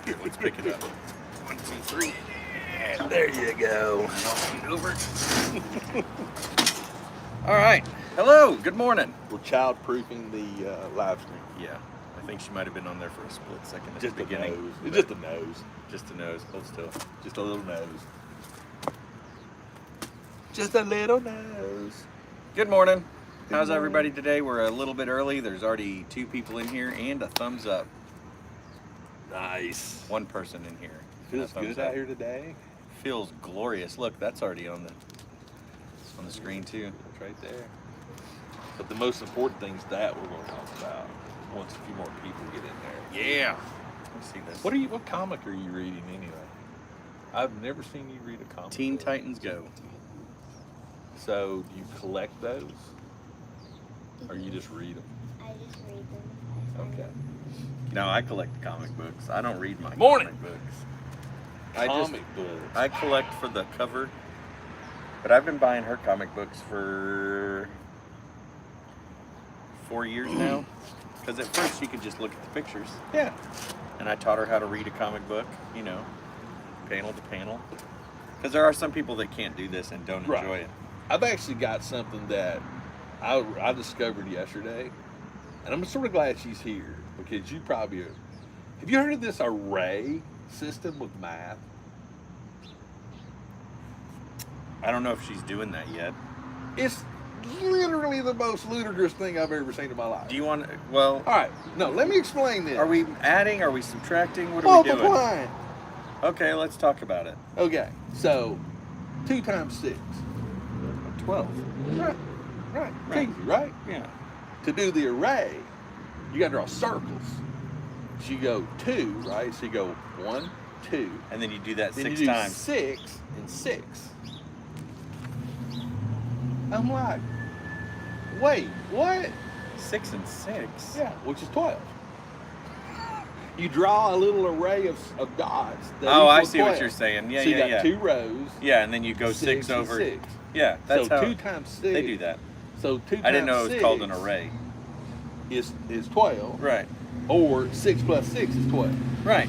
Here, let's pick it up. 1, 2, 3. And there you go. Over. All right. Hello. Good morning. We're child-proofing the live stream. Yeah. I think she might have been on there for a split second at Just the a beginning. nose. It's just a nose. Just a nose. Hold still. Just a little nose. Just a little nose. Good morning. How's everybody today? We're a little bit early. There's already 2 people in here and a thumbs up. Nice. 1 person in here. Feels good out here today. Feels glorious. Look, that's already on the screen too. It's right there. But the most important thing is that we're going to talk about once a few more people get in there. Yeah. Let's see this. What comic are you reading anyway? I've never seen you read a comic. Teen book. Titans Go. So do you collect those? Or you just read them? I just read them. Okay. No, I collect comic books. I don't read my Morning. comic books. Comic books. I collect for the cover, but I've been buying her comic books for 4 years now. Because at first she could just look at the pictures. Yeah. And I taught her how to read a comic book, you know, panel to panel. Because there are some people that can't do this and don't enjoy it. I've actually got something that I discovered yesterday, and I'm sort of glad she's here because you probably have you heard of this array system with math? I don't know if she's doing that yet. It's literally the most ludicrous thing I've ever seen in my life. Do you want, well, All right, no, let me explain this. are we adding? Are we subtracting? What are we doing? Multiplying. Okay, let's talk about it. Okay, so 2 times 6. 12. Right. Right. Easy, right? Yeah. To do the array, you got to draw circles. So you go 2, right? So you go 1, 2. And then you do that Then 6 you do times. 6 and 6. I'm like, wait, what? 6 and 6? Yeah, which is 12. You draw a little array of dots. That Oh, I equal see what 12. you're saying. Yeah, so you yeah, got yeah. 2 rows. Yeah, and then you go 6 and over. 6. Yeah, that's so how 2 times 6. they do that. So 2 times I didn't know it was called an 6 array. Is 12. Right. Or 6 plus 6 is 12. Right.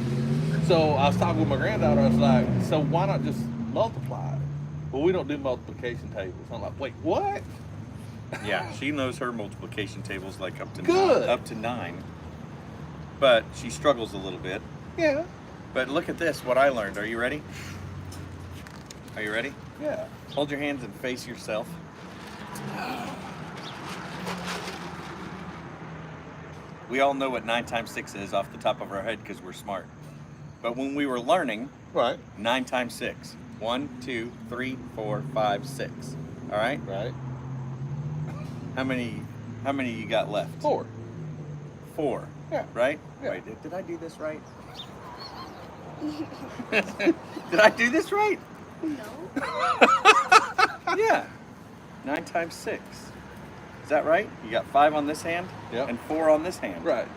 So I was talking with my granddaughter. I was like, so why not just multiply it? Well, we don't do multiplication tables. I'm like, wait, what? Yeah, she knows her multiplication tables like up to Good. 9. But she struggles a little bit. Yeah. But look at this, what I learned. Are you ready? Are you ready? Yeah. Hold your hands and face yourself. We all know what 9 times 6 is off the top of our head because we're smart. But when we were learning, Right. 9 times 6. 1, 2, 3, 4, 5, 6. All right? Right. How many you got left? 4. 4. Yeah. Right? Yeah. Wait, did I do this right? Did I do this right? No. Yeah. 9 times 6. Is that right? You got 5 on this hand Yep. and 4 on this hand. Right.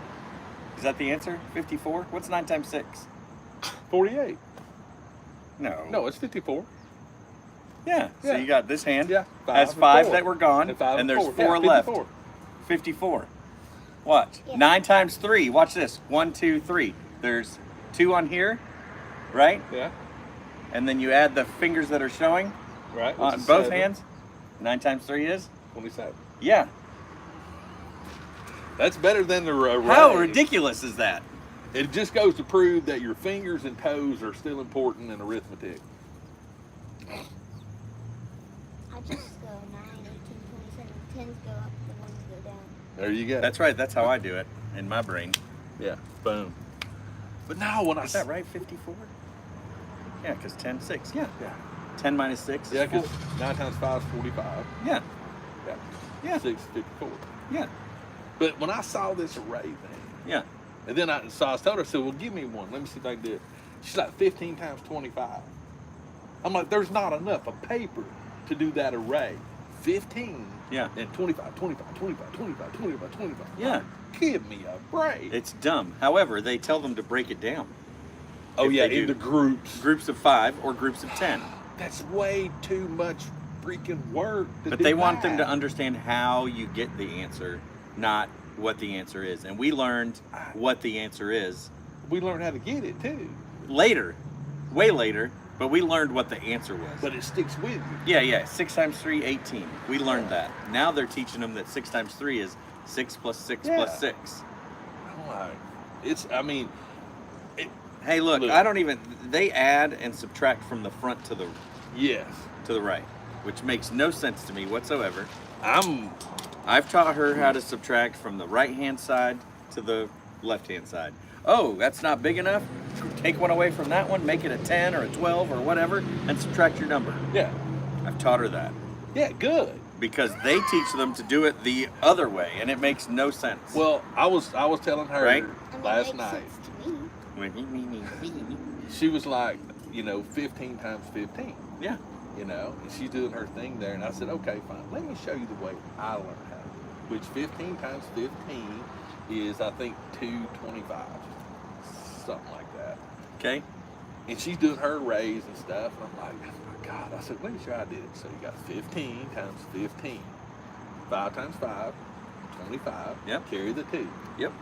Is that the answer? 54? What's 9 times 6? 48. No. No, it's 54. Yeah. So Yeah. you got this hand Yeah. has 5 and 5 4. that were gone, And 5 and there's 4 4. Yeah, left. 54. 54. Watch. Yeah. 9 times 3. Watch this. 1, 2, 3. There's 2 on here, right? Yeah. And then you add the fingers that are showing Right. on which is both 7. hands. 9 times 3 is? 27. Yeah. That's better than the array. How ridiculous is that? It just goes to prove that your fingers and toes are still important in arithmetic. I just go 9, 18, 27. 10s go up, the 1s go down. There you go. That's right. That's how I do it in my brain. Yeah. Boom. But now when Is that right? 54? Yeah, because 10, 6. Yeah. Yeah. 10 minus 6 Yeah, is because 4. 9 times 5 is 45. Yeah. Yeah. Yeah. 6 is 54. Yeah. But when I saw this array thing, Yeah. and then I told her, I said, well, give me one. Let me see if I can do it. She's like, 15 times 25. I'm like, there's not enough of paper to do that array. 15 Yeah. and 25, 25, 25, 25, 25, 25. Yeah. Give me a break. It's dumb. However, they tell them to break it down. Oh, if yeah, they do. into groups. Groups of 5 or groups of 10. That's way too much freaking work to But do they want them to that. understand how you get the answer, not what the answer is. And we learned what the answer is we learned how to get it too. Later, way later, but we learned what the answer was. But it sticks with you. Yeah. 6 times 3, 18. We learned that. Now they're teaching them that 6 times 3 is 6 plus 6 plus 6. I'm like, it's. I mean, Hey, look, I don't even. They add and subtract from the front to the yes. right, which makes no sense to me whatsoever. I've taught her how to subtract from the right-hand side to the left-hand side. Oh, that's not big enough? Take one away from that one, make it a 10 or a 12 or whatever, and subtract your number. Yeah. I've taught her that. Yeah, good. Because they teach them to do it the other way, and it makes no sense. Well, I was telling her Right? last night. Sense to me. She was like, 15 times 15. Yeah. And she's doing her thing there, and I said, okay, fine. Let me show you the way I learned how to do it. Which 15 times 15 is, I think, 225. Something like that. Okay. And she's doing her arrays and stuff, and I'm like, oh my God. I said, let me show you how I did it. So you got 15 times 15. 5 times 5, 25. Yep. Carry the 2. Yep.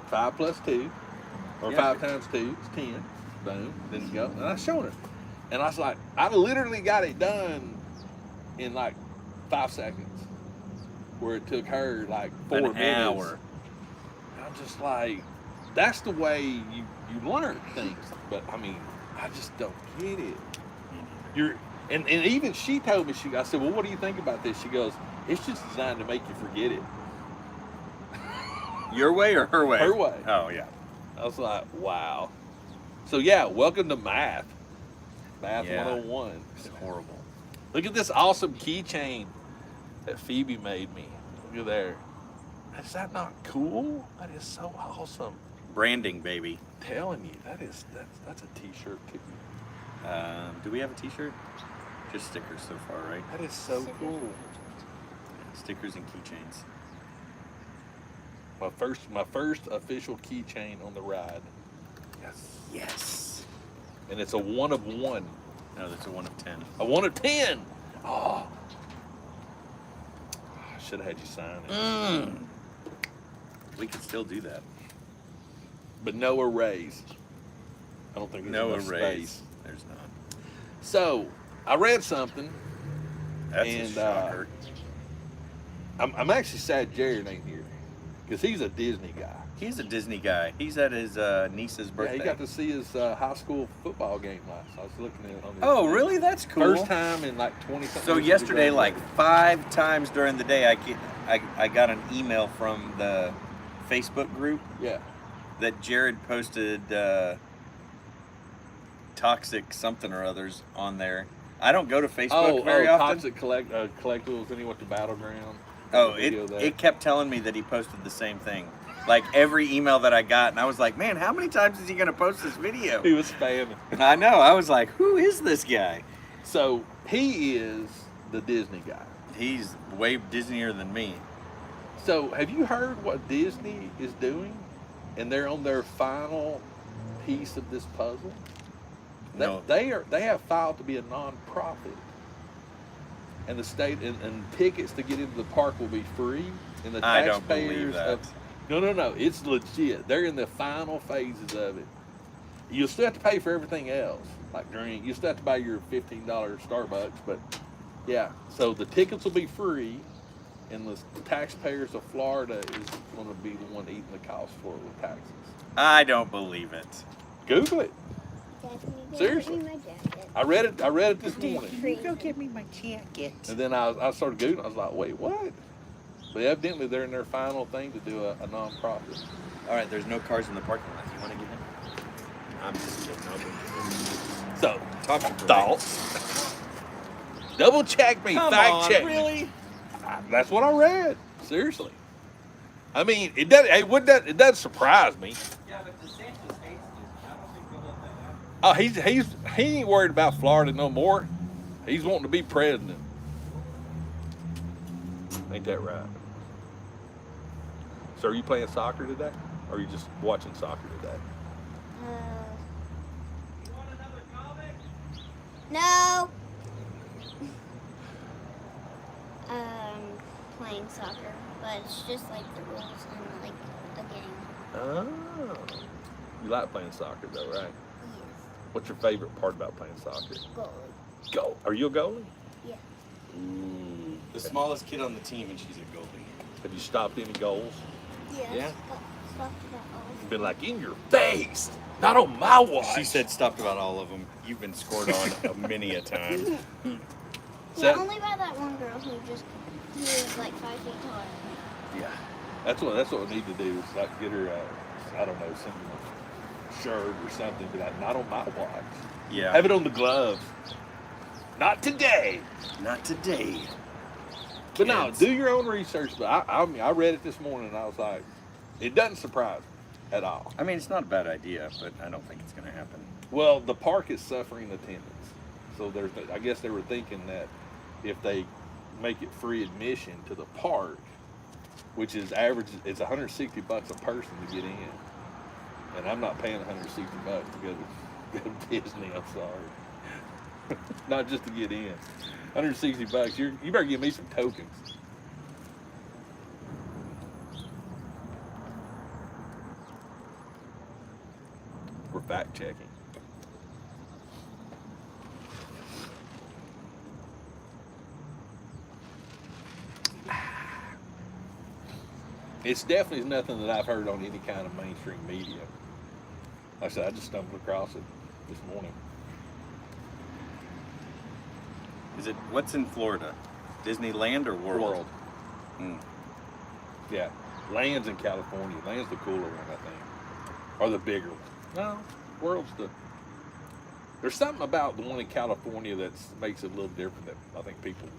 5 plus 2, or Yeah. 5 times 2 is 10. Boom. Then you go. And I showed her. And I was like, I literally got it done in like 5 seconds. Where it took her like 4 minutes. An hour. And I'm just like, that's the way you learn things. But I mean, I just don't get it. And even she told me, I said, well, what do you think about this? She goes, it's just designed to make you forget it. Your way or her way? Her way. Oh, yeah. I was like, wow. So yeah, welcome to math. Math Yeah. 101. It's horrible. Look at this awesome keychain that Phoebe made me. Look at there. Is that not cool? That is so awesome. Branding, baby. I'm telling you, that's a t-shirt too. Do we have a t-shirt? Just stickers so far, right? That is so cool. Stickers and keychains. My first official keychain on the ride. Yes. Yes. And it's a 1 of 1. No, that's a 1 of 10. A 1 of 10. Oh. I should have had you sign it. We could still do that. But no arrays. I don't think there's No enough arrays. space. There's none. So I read something. That's And, a shocker. I'm actually sad Jared ain't here because he's a Disney guy. He's a Disney guy. He's at his niece's birthday. Yeah, he got to see his high school football game last. I was looking at it on his Oh, really? That's cool. First time in like 20 something. So yesterday, like 5 times during the day, I got an email from the Facebook group Yeah. that Jared posted toxic something or others on there. I don't go to Facebook very often. Toxic Collectibles. Then he went to Battleground. Oh, Video there. it kept telling me that he posted the same thing. Like every email that I got, and I was like, man, how many times is he going to post this video? He was spamming. I know. I was like, who is this guy? So he is the Disney guy. He's way Disneyer than me. So have you heard what Disney is doing? And they're on their final piece of this puzzle. No. They have filed to be a non-profit. And the state and tickets to get into the park will be free. And the I don't taxpayers believe that. No. It's legit. They're in the final phases of it. You'll still have to pay for everything else, like drink. You still have to buy your $15 Starbucks, but yeah. So the tickets will be free, and the taxpayers of Florida is going to be the one eating the cost for it with taxes. I don't believe it. Google it. Dad, can you go Seriously. get me my jacket? I read it this morning, Free. get me my jacket? and then I started Googling. I was like, wait, what? But evidently they're in their final thing to do a non-profit. All right, there's no cars in the parking lot. You want to get in? I'm just kidding. So, Talking thoughts. Double check me, Come fact on, check. really? That's what I read. Seriously. I mean, it doesn't surprise me. Yeah, but DeSantis hates Disney. I don't think we'll let that happen. Oh, he ain't worried about Florida no more. He's wanting to be president. Ain't that right? So are you playing soccer today? Or are you just watching soccer today? You want another comic? No. Playing soccer, but it's just like the rules in like a game. Oh. You like playing soccer though, right? Yes. What's your favorite part about playing soccer? Goalie. Go. Are you a goalie? Yeah. Ooh. The smallest kid on the team, and she's a goalie. Have you stopped any goals? Yes. Yeah. Stopped about all. You've been like, in your face, not on my watch. She said stopped about all of them. You've been scored on many a time. Yeah, only by that one girl who was like 5 feet taller. Yeah, that's what we need to do. Is like get her, I don't know, some shirt or something. Be like, not on my watch. Yeah. Have it on the gloves. Not today. Not today. But no, Kids. do your own research. But I mean, I read it this morning and I was like, it doesn't surprise me at all. I mean, it's not a bad idea, but I don't think it's going to happen. Well, the park is suffering attendance, so I guess they were thinking that if they make it free admission to the park, which is average, it's $160 a person to get in, and I'm not paying $160 to go to Disney. I'm sorry, not just to get in. $160. You better give me some tokens. We're fact checking. It's definitely nothing that I've heard on any kind of mainstream media. Like I said, I just stumbled across it this morning. Is it, what's in Florida? Disneyland or World? Mm. Yeah. Land's in California. Land's the cooler one, I think. Or the bigger one. No, World's the... There's something about the one in California that makes it a little different that I think people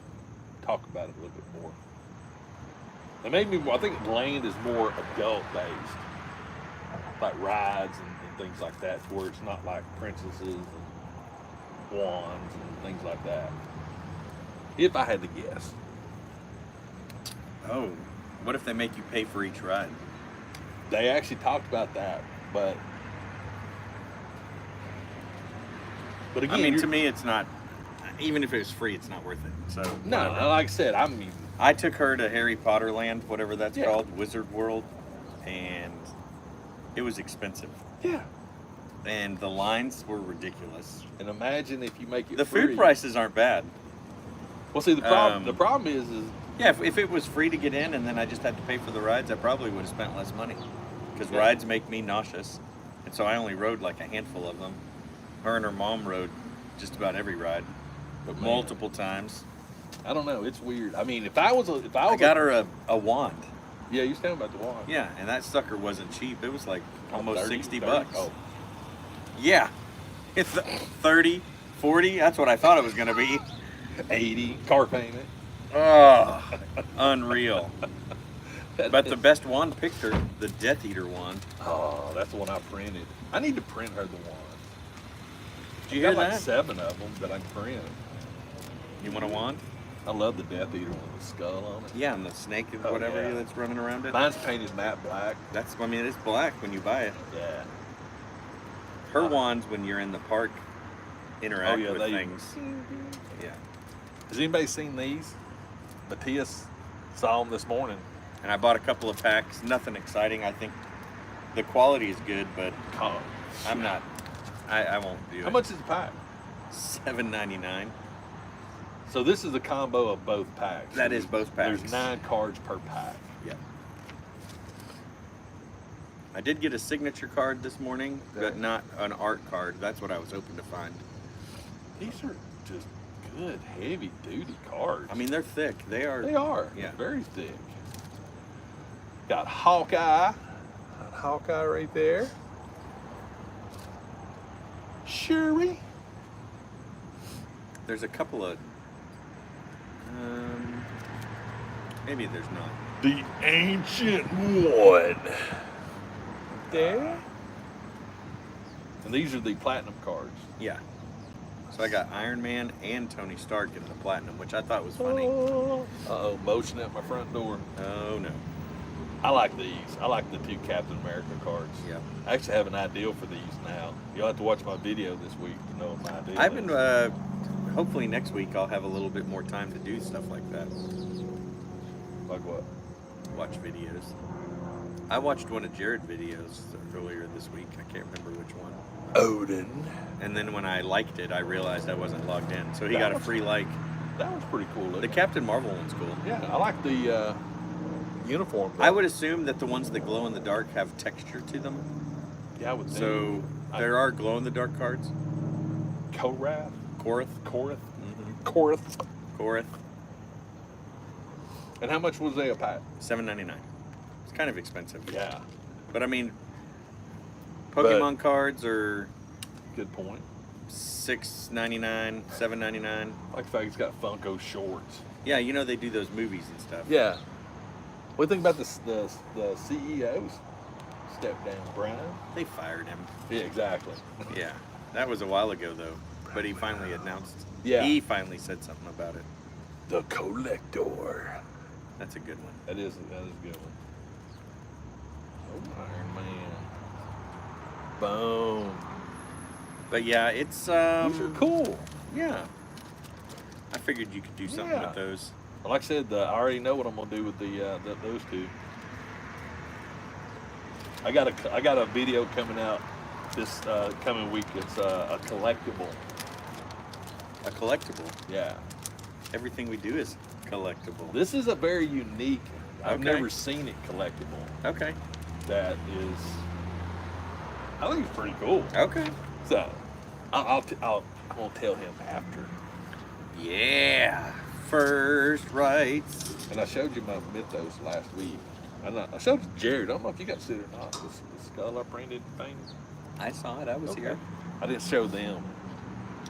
talk about it a little bit more. It made me, I think Land is more adult-based. Like rides and things like that, to where it's not like princesses and wands and things like that. If I had to guess. Oh, what if they make you pay for each ride? They actually talked about that, but again, I mean, to me, it's not, even if it was free, it's not worth it. So no, like I said, I took her to Harry Potter Land, whatever that's Yeah. called, Wizard World, and it was expensive. yeah. And the lines were ridiculous. And imagine if you make it The free. food prices aren't bad. Well, see, the problem is Yeah, if it was free to get in and then I just had to pay for the rides, I probably would have spent less money. Because Yeah. rides make me nauseous. And so I only rode like a handful of them. Her and her mom rode just about every ride, but man, multiple times. I don't know. It's weird. I mean, if I was I got her a wand. Yeah, you was telling about the wand. Yeah, and that sucker wasn't cheap. It was like almost 30, 60 30. bucks. Oh, Yeah. It's 30, 40. That's what I thought it was going to be. 80 car payment. Oh, unreal. But the best wand picked her, the Death Eater wand. Oh, that's the one I printed. I need to print her the wand. Did you hear I've got like that? 7 of them that I can print. You want a wand? I love the Death Eater one with the skull on it. Yeah, and the snake and Oh, whatever yeah. that's running around it. Mine's painted matte black. That's, I mean, it's black when you buy it. Yeah. Her wands, when you're in the park, interact Oh, yeah, with they- things. Yeah. Has anybody seen these? Matthias saw them this morning. And I bought a couple of packs. Nothing exciting. I think the quality is good, but Oh, I'm not. I won't do it. how much is the pack? $7.99. So this is a combo of both packs. That is both packs. There's 9 cards per pack. Yeah. I did get a signature card this morning, but not an art card. That's what I was hoping to find. These are just good, heavy duty cards. I mean, they're thick. They are. they are. Yeah. Very thick. Got Hawkeye. Got Hawkeye right there. Shuri. There's a couple of. Maybe there's not. The Ancient One. There. And these are the platinum cards. Yeah. So I got Iron Man and Tony Stark in the platinum, which I thought was funny. Uh-oh, motion at my front door. Oh no. I like these. I like the 2 Captain America cards. Yeah. I actually have an ideal for these now. You'll have to watch my video this week to know my ideal. I've been. Hopefully next week I'll have a little bit more time to do stuff like that. Like what? Watch videos. I watched one of Jared videos earlier this week. I can't remember which one. Odin. And then when I liked it, I realized I wasn't logged in. So he got a free like. That was pretty cool. The Captain Marvel one's cool. Yeah, I like the uniform. I would assume that the ones that glow in the dark have texture to them. Yeah, I would think. So there are glow in the dark cards. Korath. Korath. Mm-hmm. Korath. And how much was they a pack? $7.99. It's kind of expensive. Yeah. But I mean, Pokemon cards are good point. $6.99, $7.99. Like the fact it's got Funko shorts. Yeah, you know they do those movies and stuff. Yeah. What do you think about the CEO's step down, Brian? They fired him. Yeah, exactly. Yeah, that was a while ago though. But he finally announced. Yeah. He finally said something about it. The Collector. That's a good one. That is a good one. Oh, Iron Man. Boom. But yeah, it's Those are cool. Yeah. I figured you could do something with those. Like I said, I already know what I'm gonna do with those two. I got a video coming out this coming week. It's a collectible. A collectible. Yeah. Everything we do is collectible. This is a very unique. I've Okay. never seen it collectible. Okay. That is. I think it's pretty cool. Okay. So, I'm gonna tell him after. Yeah. First rights. And I showed you my mythos last week. I showed Jared. I don't know if you got to see it or not. This skull I printed thing. I saw it. I was here. I didn't show them.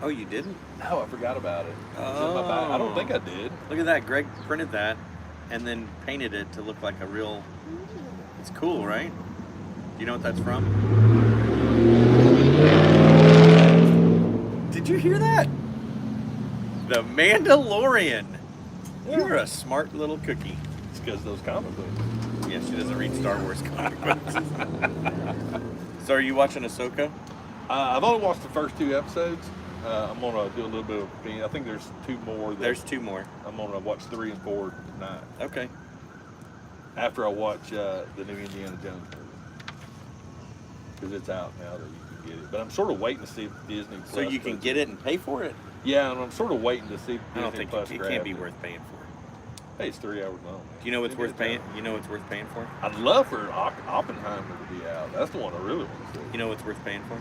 Oh, you didn't? No, I forgot about it. It was in my bag. I don't think I did. Look at that. Greg printed that and then painted it to look like a real. It's cool, right? Do you know what that's from? Did you hear that? The Mandalorian. Yeah. You're a smart little cookie. It's because those comic books. Yeah, she doesn't read Star Wars comic books. So are you watching Ahsoka? I've only watched the first 2 episodes. I'm gonna do a little bit of opinion. I think there's 2 more. There's 2 more. I'm gonna watch 3 and 4 tonight. Okay. After I watch the new Indiana Jones movie, because it's out now that you can get it. But I'm sort of waiting to see if Disney Plus. So you can get it and pay for it? Yeah, and I'm sort of waiting to see if I don't Disney think Plus it grabs can't be worth paying for. Hey, it's 3 hours long. Do you know what's worth paying? You know what's worth paying for? I'd love for Oppenheimer to be out. That's the one I really want to see. You know what's worth paying for?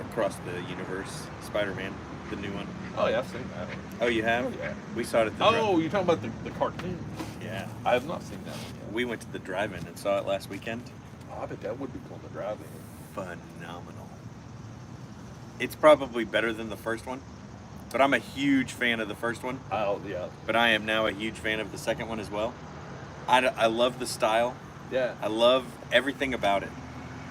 Across the Universe, Spider-Man, the new one. Oh yeah, I've seen that one. Oh, you have? Oh, yeah. We saw it at the Oh, you're talking about the cartoon? yeah. I have not seen that one yet. We went to the drive-in and saw it last weekend. Oh, I bet that would be cool to drive in. Phenomenal. It's probably better than the first one, but I'm a huge fan of the first one. Oh yeah. But I am now a huge fan of the second one as well. I love the style. Yeah. I love everything about it.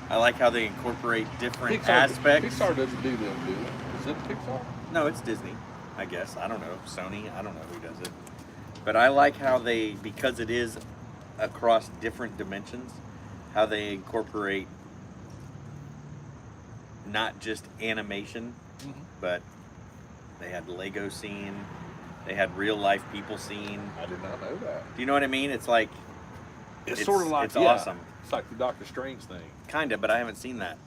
I like how they incorporate different Pixar, aspects. Pixar doesn't do them, do they? Is it Pixar? No, it's Disney, I guess. I don't know. Sony, I don't know who does it. But I like how they, because it is across different dimensions, how they incorporate not just animation, but they had Lego scene, they had real life people scene. I did not know that. Do you know what I mean? It's like, It's sort of like it's awesome. It's like the Doctor Strange thing. Kinda, but I haven't seen that.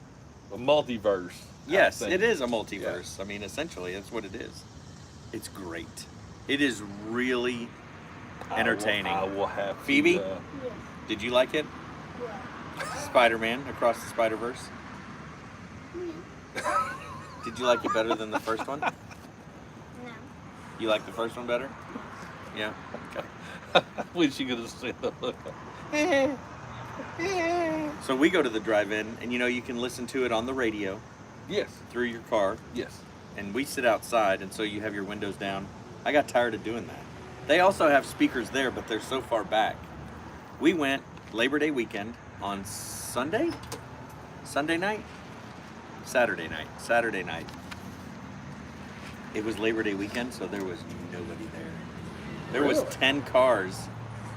A multiverse. Yes, thing. it is a multiverse. I mean, essentially, that's what it is. It's great. It is really entertaining. I will have to, Phoebe? Yes. Did you like it? What? Spider-Man Across the Spider-Verse. Did you like it better than the first one? No. You like the first one better? Yeah. Okay. Wish you could have seen the look. So we go to the drive-in, and you can listen to it on the radio Yes. through your car, Yes. and we sit outside, and so you have your windows down. I got tired of doing that. They also have speakers there, but they're so far back. We went Labor Day weekend on Sunday night? Saturday night. It was Labor Day weekend, so there was nobody there. There was Really? 10 cars.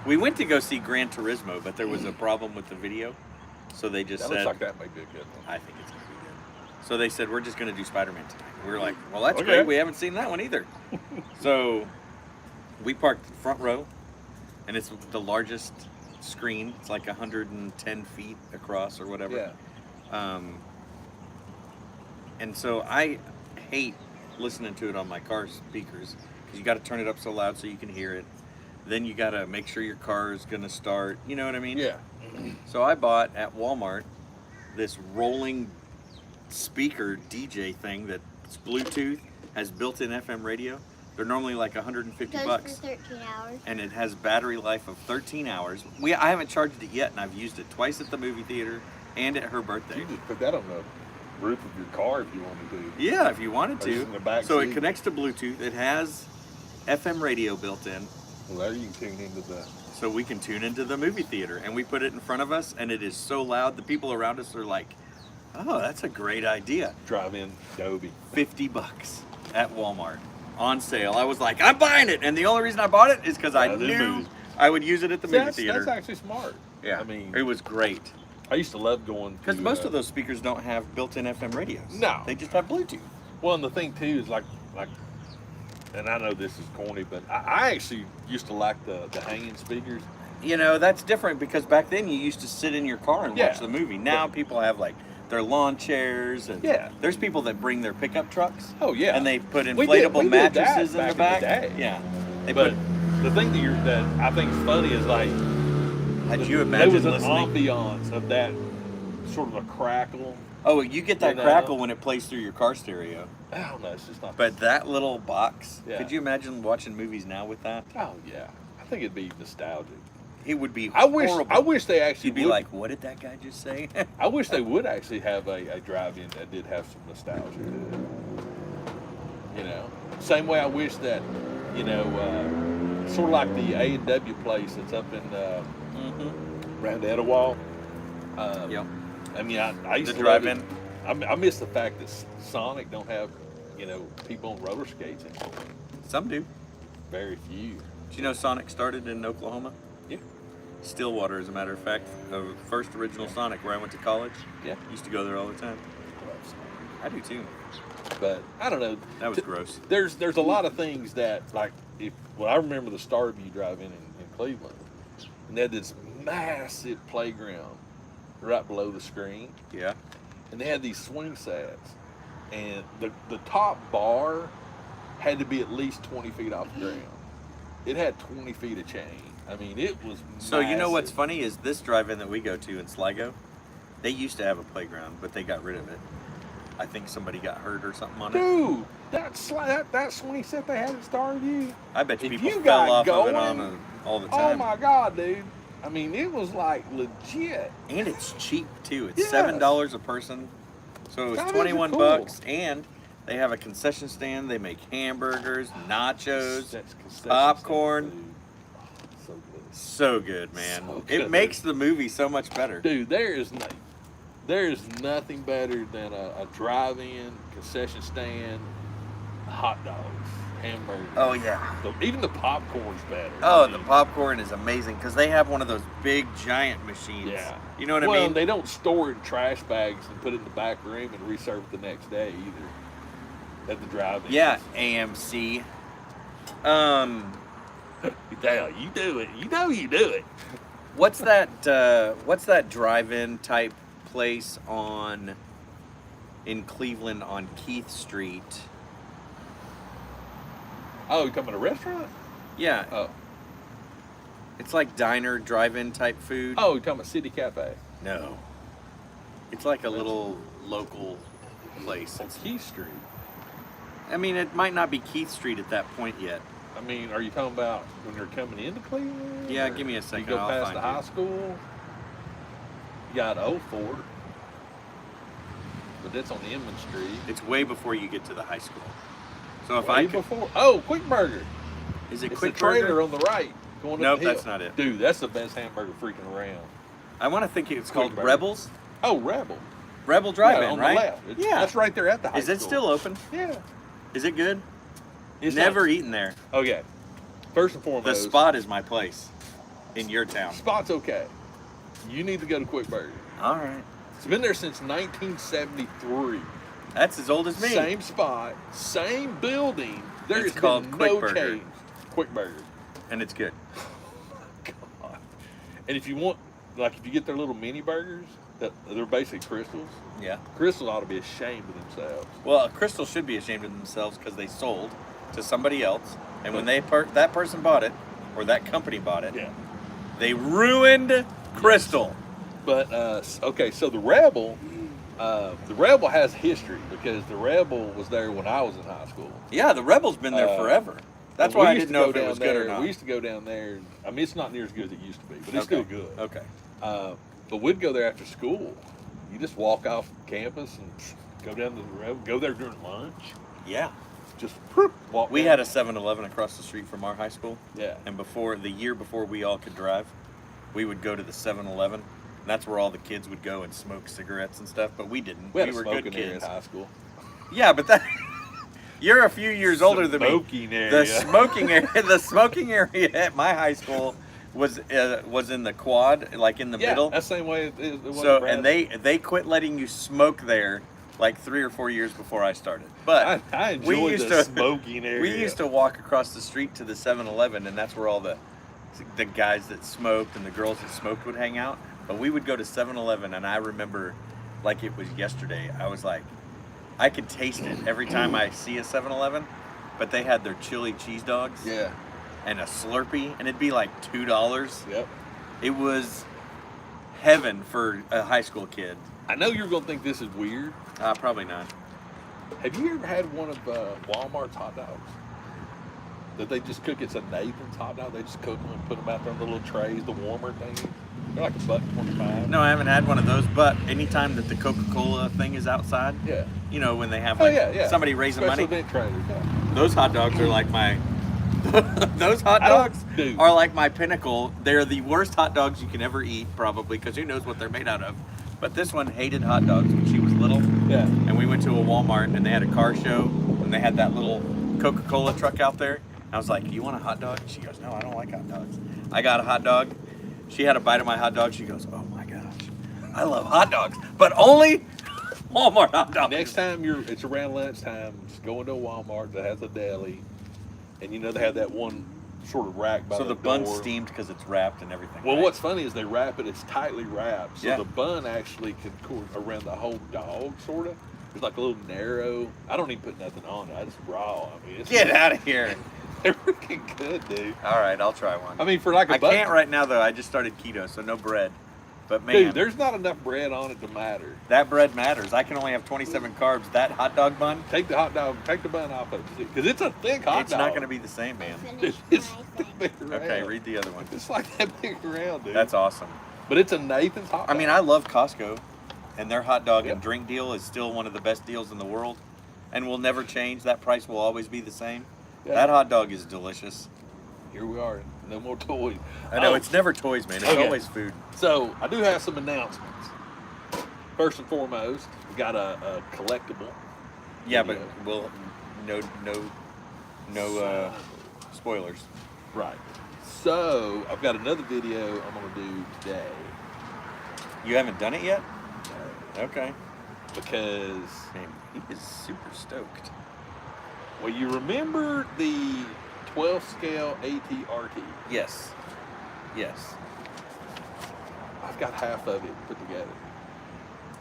We went to go see Gran Turismo, but there was a problem with the video. So they just That said, looks like that might be a good one. I think it's going to be good. So they said, we're just going to do Spider-Man tonight. We were like, well, that's Okay. great. We haven't seen that one either. So we parked front row, and it's the largest screen. It's like 110 feet across or whatever. Yeah. And so I hate listening to it on my car speakers because you got to turn it up so loud so you can hear it. Then you got to make sure your car is going to start. You know what I mean? Yeah. So I bought at Walmart this rolling speaker DJ thing that's Bluetooth, has built-in FM radio. They're normally like 150 Goes bucks. for 13 hours. And it has battery life of 13 hours. I haven't charged it yet, and I've used it twice at the movie theater and at her birthday. You just put that on the roof of your car if you wanted to. Yeah, if you wanted Or just to. in the back So it seat. connects to Bluetooth. It has FM radio built in, Well, there you can tune into the. so we can tune into the movie theater. And we put it in front of us, and it is so loud, the people around us are like, oh, that's a great idea. Drive-in Dolby. 50 bucks at Walmart on sale. I was like, I'm buying it. And the only reason I bought it is because I Yeah, this knew movie. I would use it at the See, movie theater. That's actually smart. Yeah, I mean, it was great. I used to love going Because to, most of those speakers don't have built-in FM radios. No. They just have Bluetooth. Well, and the thing too is like, and I know this is corny, but I actually used to like the hanging speakers. You know, that's different because back then you used to sit in your car and Yeah. watch the movie. Now people have like their lawn chairs and Yeah. there's people that bring their pickup trucks. Oh yeah. And they put We did inflatable that mattresses in the back. day. Yeah. They But put, the thing that I think is funny is like had you there imagined was an listening? ambiance of that sort of a crackle. Oh, you get that You know? crackle when it plays through your car stereo. I don't know. It's just not. But that little box, Yeah. could you imagine watching movies now with that? Oh yeah. I think it'd be nostalgic. It would be I horrible. wish they actually You'd be would. like, what did that guy just say? I wish they would actually have a drive-in that did have some nostalgia to it. You know, same way I wish that, you know, sort of like the A&W place that's up in around Etowah. Yep. I mean, I used The to love drive-in? it. I miss the fact that Sonic don't have, you know, people on roller skates anymore. Some do. Very few. Do you know Sonic started in Oklahoma? Yeah. Stillwater, as a matter of fact, the first original Sonic where I went to college. Yeah. Used to go there all the time. I do too. But I don't know. That was gross. There's a lot of things that like I remember the Starview drive-in in Cleveland, and they had this massive playground right below the screen, Yeah. and they had these swing sets, and the top bar had to be at least 20 feet off the ground. It had 20 feet of chain. I mean, it was So you know what's massive. funny is this drive-in that we go to in Sligo, they used to have a playground, but they got rid of it. I think somebody got hurt or something on it. Dude, that swing set they had at Starview. I bet you If people you fell got off of it going- on all the Oh time. my God, dude! I mean, it was like legit. And it's cheap too. It's Yes. $7 a person. So it was That is 21 cool. bucks, and they have a concession stand. They make hamburgers, nachos, That's concession popcorn. stand food. So good. So good, man. So It good. makes the movie so much better. Dude, there is nothing better than a drive-in concession stand, hot dogs, hamburgers. Oh yeah. Even the popcorn's better. Oh, I the mean, popcorn is amazing because they have one of those big giant machines. Yeah. You know what well, I mean? they don't store it in trash bags and put it in the back room and reserve it the next day either. At the drive-in. Yeah, AMC. Yeah, you do it. You know you do it. What's that drive-in type place in Cleveland on Keith Street? Oh, you talking about a restaurant? Yeah, Oh. it's like diner drive-in type food. Oh, you talking about City Cafe? No. It's like a little local place. On Keith Street. I mean, it might not be Keith Street at that point yet. I mean, are you talking about when you're coming into Cleveland? Yeah, or give me a second, You go I'll past find the it. high school. You got Old Fort, but that's on Inman Street. It's way before you get to the high school. So if Way I could, before. Oh, Quick Burger. is it It's Quick the trailer Burger? on the right. Going up Nope, the hill. that's not it. Dude, that's the best hamburger freaking around. I want to think it's Quick called Burger. Rebels. Oh, Rebel. Rebel Drive-In, yeah, on right? the left. Yeah. That's right there at the high Is it school. still open? Yeah. Is it good? It's Never not- eaten there. Okay. First and The foremost. Spot is my place in your town. Spot's okay. You need to go to Quick Burger. All right. It's been there since 1973. That's as old as me. Same spot, same building. There It's has called been Quick no Burger. change. Quick Burger. And it's good. God. And if you want, like, if you get their little mini burgers, they're basically crystals. Yeah. Crystals ought to be ashamed of themselves. Well, Crystal should be ashamed of themselves because they sold to somebody else, and when that person bought it, or that company bought it, Yeah. they ruined Crystal. But okay, so the Rebel has history because the Rebel was there when I was in high school. Yeah, the Rebel's been there forever. That's why I didn't know if it was good or not. We used to go down there. I mean, it's not near as good as it used to be, but it's still good. Okay. But we'd go there after school. You just walk off campus and go down to the Rebel. Go there during lunch. Yeah. Just walk. We down. had a 7-Eleven across the street from our high school. Yeah. And the year before we all could drive, we would go to the 7-Eleven. And that's where all the kids would go and smoke cigarettes and stuff. But we didn't. We had a were smoking good area kids. in high school. Yeah, but that you're a few years older than me. Smoking area. The smoking area at my high school was in the quad, like in the middle. That's the same way it was. So and they quit letting you smoke there like 3 or 4 years before I started. But I enjoyed the smoking area. We used to walk across the street to the 7-Eleven, and that's where all the guys that smoked and the girls that smoked would hang out. But we would go to 7-Eleven, and I remember like it was yesterday. I was like, I could taste it every time I see a 7-Eleven, but they had their chili cheese dogs. Yeah. And a Slurpee, and it'd be like $2. Yep. It was heaven for a high school kid. I know you're gonna think this is weird. Probably not. Have you ever had one of Walmart's hot dogs? That they just cook? It's a Nathan's hot dog. They just cook them and put them out there on the little trays, the warmer thing. They're like $1.25. No, I haven't had one of those, but anytime that the Coca-Cola thing is outside, Yeah. you know, when they have like somebody raising Special money, event trailers. Yeah. those hot dogs are like my those hot dogs are like my pinnacle. They're the worst hot dogs you can ever eat, probably, because who knows what they're made out of. But this one hated hot dogs when she was little. Yeah. And we went to a Walmart and they had a car show and they had that little Coca-Cola truck out there. I was like, "You want a hot dog?" She goes, "No, I don't like hot dogs." I got a hot dog. She had a bite of my hot dog. She goes, "Oh my gosh, I love hot dogs, but only Walmart hot dogs." Next time it's around lunchtime, just go into a Walmart that has a deli, and you know they have that one sort of rack by so the bun's door. steamed because it's wrapped and everything. Well, right? what's funny is they wrap it, it's tightly wrapped. So Yeah. the bun actually can go around the whole dog, sort of. It's like a little narrow. I don't even put nothing on it. I just raw. I mean, it's Get out of here. They're freaking good, dude. All right, I'll try one. I mean, for like a I buck. can't right now, though. I just started keto, so no bread. But man, Dude, there's not enough bread on it to matter. that bread matters. I can only have 27 carbs. That hot dog bun, Take the hot dog, take the bun off of it. Because it's a thick hot it's dog. not going to be the same, man. Finish It's my thing. big around. Okay, read the other one. It's like that big around, dude. That's awesome. But it's a Nathan's hot dog. I mean, I love Costco, and their hot dog Yeah. and drink deal is still one of the best deals in the world, and will never change. That price will always be the same. Yeah. That hot dog is delicious. Here we are. No more toys. I know Oh, it's never toys, man. It's Okay. always food. So I do have some announcements. First and foremost, we got a collectible. Yeah, Video. but we'll no spoilers. Right. So I've got another video I'm gonna do today. You haven't done it yet? Okay. Because Man, he is super stoked. well, you remember the 12 scale ATRT? Yes. Yes. I've got half of it put together.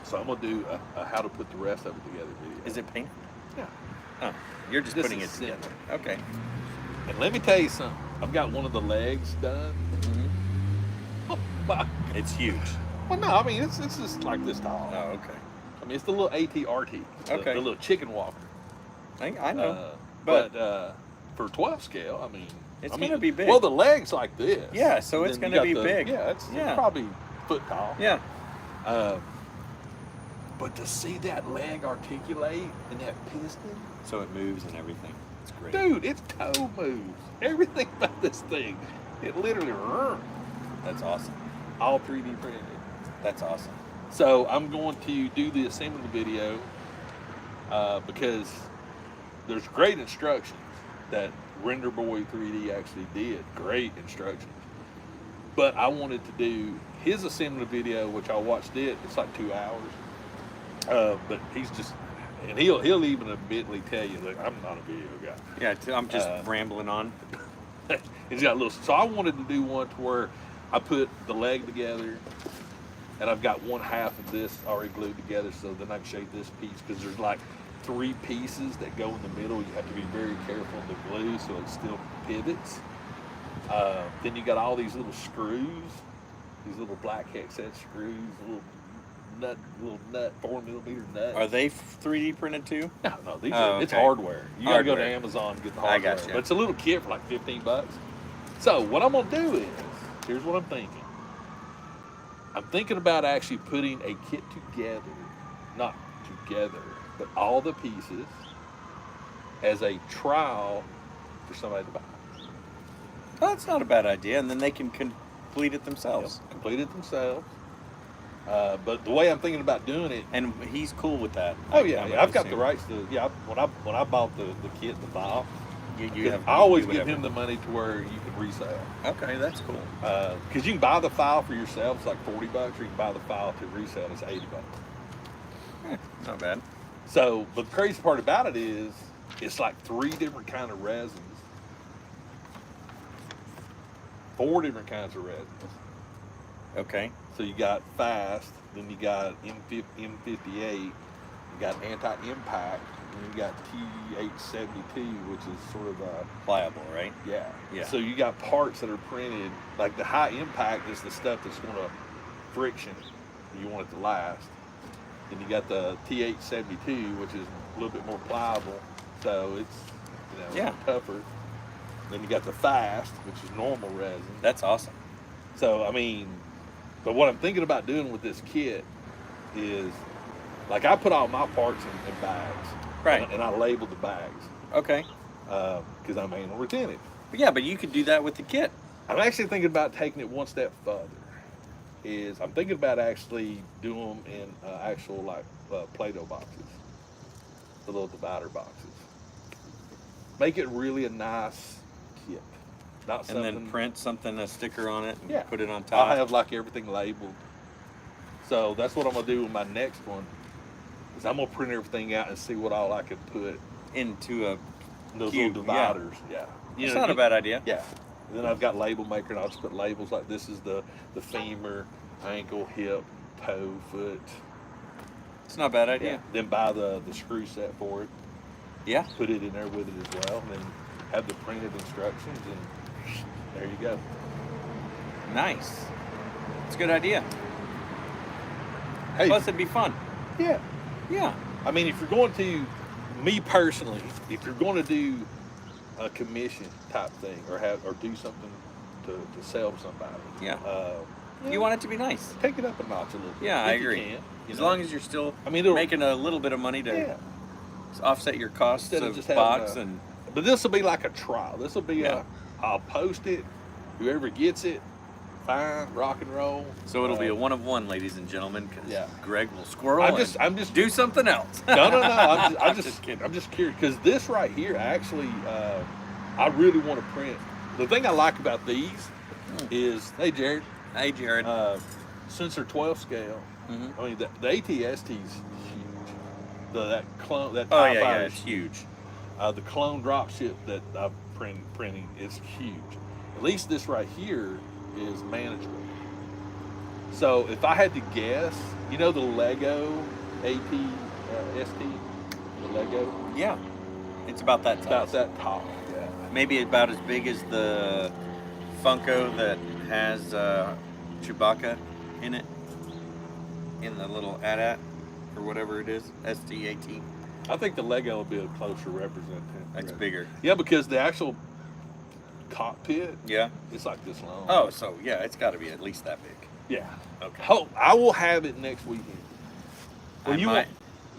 So I'm gonna do a how to put the rest of it together video. Is it painted? Yeah. Oh, you're just This putting it is together. simple. Okay. And let me tell you something. I've got one of the legs done. Oh, my. It's huge. Well, no, I mean it's just like this tall. Oh, okay. I mean it's the little ATRT, Okay. the little chicken walker. I know. But for 12 scale, I mean, It's gonna be big. Well, the legs like this. Yeah, so And it's then gonna you be got big. Yeah, it's Yeah. probably foot tall. Yeah. But to see that leg articulate and that piston, So it moves and everything. It's great. dude, its toe moves. Everything about this thing, it literally That's awesome. all 3D printed. That's awesome. So I'm going to do the assembly video because there's great instructions that Render Boy 3D actually did. Great instructions. But I wanted to do his assembly video, which I watched it. It's like 2 hours. But he's just, and he'll even admittedly tell you, look, I'm not a video guy. Yeah, I'm just rambling on. He's got a little. So I wanted to do one to where I put the leg together, and I've got one half of this already glued together, so then I can show you this piece, because there's like 3 pieces that go in the middle. You have to be very careful of the glue so it still pivots. Then you got all these little screws, these little black hex-head screws, little nut, 4mm nut. Are they 3D printed too? No, these are, it's hardware. You gotta go to Amazon and get the hardware. I got you. But it's a little kit for like $15. So what I'm gonna do is, here's what I'm thinking. I'm thinking about actually putting a kit together, not together, but all the pieces as a trial for somebody to buy. Oh, that's not a bad idea, and then they can complete it themselves. Yep, complete it themselves. But the way I'm thinking about doing it, And he's cool with that. oh yeah, I've got the rights to. Yeah, when I bought the kit, the file, You have, I always you give have him the money to where you can resell. Okay, that's cool. Because you can buy the file for yourself, it's like $40, or you can buy the file to resell, it's $80. Not bad. So, but the crazy part about it is, it's like 3 different kind of resins, 4 different kinds of resins. Okay. So you got fast, then you got M58, you got anti-impact, and you got TH72, which is sort of a Pliable, right? yeah. Yeah. So you got parts that are printed, like the high impact is the stuff that's going to friction. You want it to last. Then you got the TH72, which is a little bit more pliable, so it's tougher. Then you got the fast, which is normal resin. That's awesome. So I mean, but what I'm thinking about doing with this kit is, like, I put all my parts in bags, Right. And I labeled the bags Okay. because I'm anal retentive. Yeah, but you could do that with the kit. I'm actually thinking about taking it one step further. I'm thinking about actually doing them in actual like Play-Doh boxes, the little divider boxes. Make it really a nice kit, not something. And then print something, a sticker on it, and Yeah. put it on top. I'll have like everything labeled. So that's what I'm gonna do with my next one. Is I'm gonna print everything out and see what all I can put into a those cube, little dividers. Yeah, It's not a bad idea. Yeah. And then I've got label maker, and I'll just put labels like this is the femur, ankle, hip, toe, foot. It's not a bad idea. Yeah. Then buy the screw set for it. Yeah. Put it in there with it as well, and then have the printed instructions, and there you go. Nice. It's a good idea. Hey, Plus, it'd be fun. yeah. Yeah. I mean, if you're going to, me personally, if you're going to do a commission type thing or do something to sell somebody, Yeah. You want it to be nice. take it up a notch a little bit. Yeah, I if you agree. can, you As know. long as you're still I mean, it'll- making a little bit of money to yeah. offset your costs Instead of of just having box a- and But this will be like a trial. This will be Yeah. I'll post it. Whoever gets it, fine, rock and roll. so it'll be a one of one, ladies and gentlemen, because Yeah. Greg will squirrel I'm and just do something else. no. I'm just kidding. I'm just curious because this right here, actually, I really want to print. The thing I like about these is, hey Jared, Hey, Jared. since they're 12 scale, Mhm. I mean the ATST is huge. That clone, that Oh TIE yeah, fighter it's huge. The clone dropship that I'm printing is huge. At least this right here is manageable. So if I had to guess, you know the Lego AT-ST, the Lego, Yeah, it's about that it's size. about that tall. Yeah. Maybe about as big as the Funko that has Chewbacca in it, in the little AT-AT or whatever it is, STAT. I think the Lego will be a closer representative. That's bigger. Yeah, because the actual cockpit, Yeah. it's like this long. Oh, so yeah, it's got to be at least that big. yeah. Okay. I will have it next weekend. I might-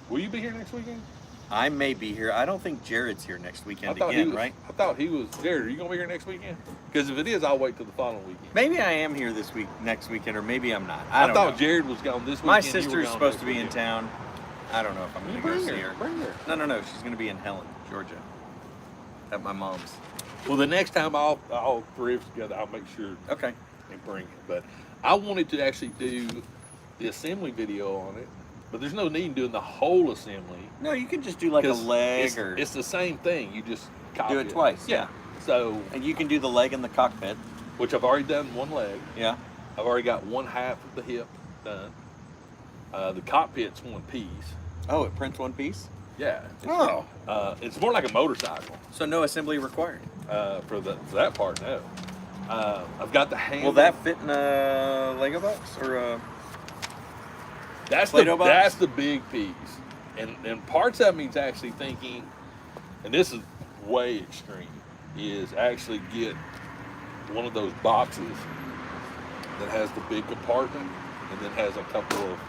Will you be here next weekend? I may be here. I don't think Jared's here next weekend he again, was, right? I thought he was. Jared, are you gonna be here next weekend? Because if it is, I'll wait till the following weekend. Maybe I am here this week, next weekend, or maybe I'm not. I don't thought know. Jared was gone this weekend. My you were sister's gone supposed next to be in weekend. town. I don't know if I'm going to go Bring see her. her. Bring her. No. She's going to be in Helen, Georgia, at my mom's. Well, the next time all three of us together, I'll make sure Okay. and bring it. But I wanted to actually do the assembly video on it, but there's no need in doing the whole assembly. No, you can just do like a 'cause leg it's, or it's the same thing. You just copy do it twice. Yeah. So, And you can do the leg in the cockpit. which I've already done one leg. Yeah. I've already got one half of the hip done. The cockpit's one piece. Oh, it prints one piece? Yeah. Oh. It's more like a motorcycle. So no assembly required. For that part, no. I've got the handle. Will that fit in a Lego box or a That's Play-Doh box? That's the big piece. And parts of me's actually thinking, and this is way extreme, is actually get one of those boxes that has the big compartment and then has a couple of.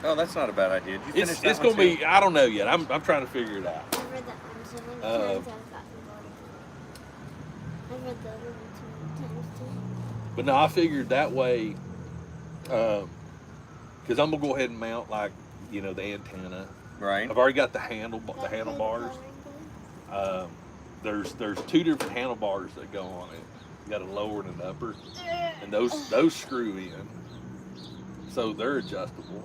Oh, that's not a bad idea. Did you finish that It's one gonna too? be. I don't know yet. I'm trying to figure it out. I read that one so many times I've gotten bored. I read the other one too many times too. But no, I figured that way, because I'm gonna go ahead and mount like the antenna. Right. I've already got the handlebars. There's two different handlebars that go on it. You got a lower and an upper, and those screw in, so they're adjustable.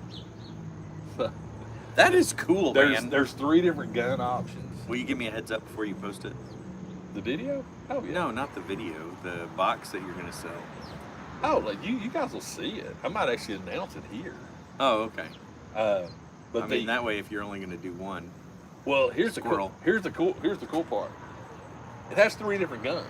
That is cool, man. There's 3 different gun options. Will you give me a heads up before you post it? The video? Oh yeah. No, not the video. The box that you're gonna sell. Oh, like you guys will see it. I might actually announce it here. Oh, okay. But I mean, that way, if you're only gonna do one. well, here's Squirrel. the cool part. It has 3 different guns.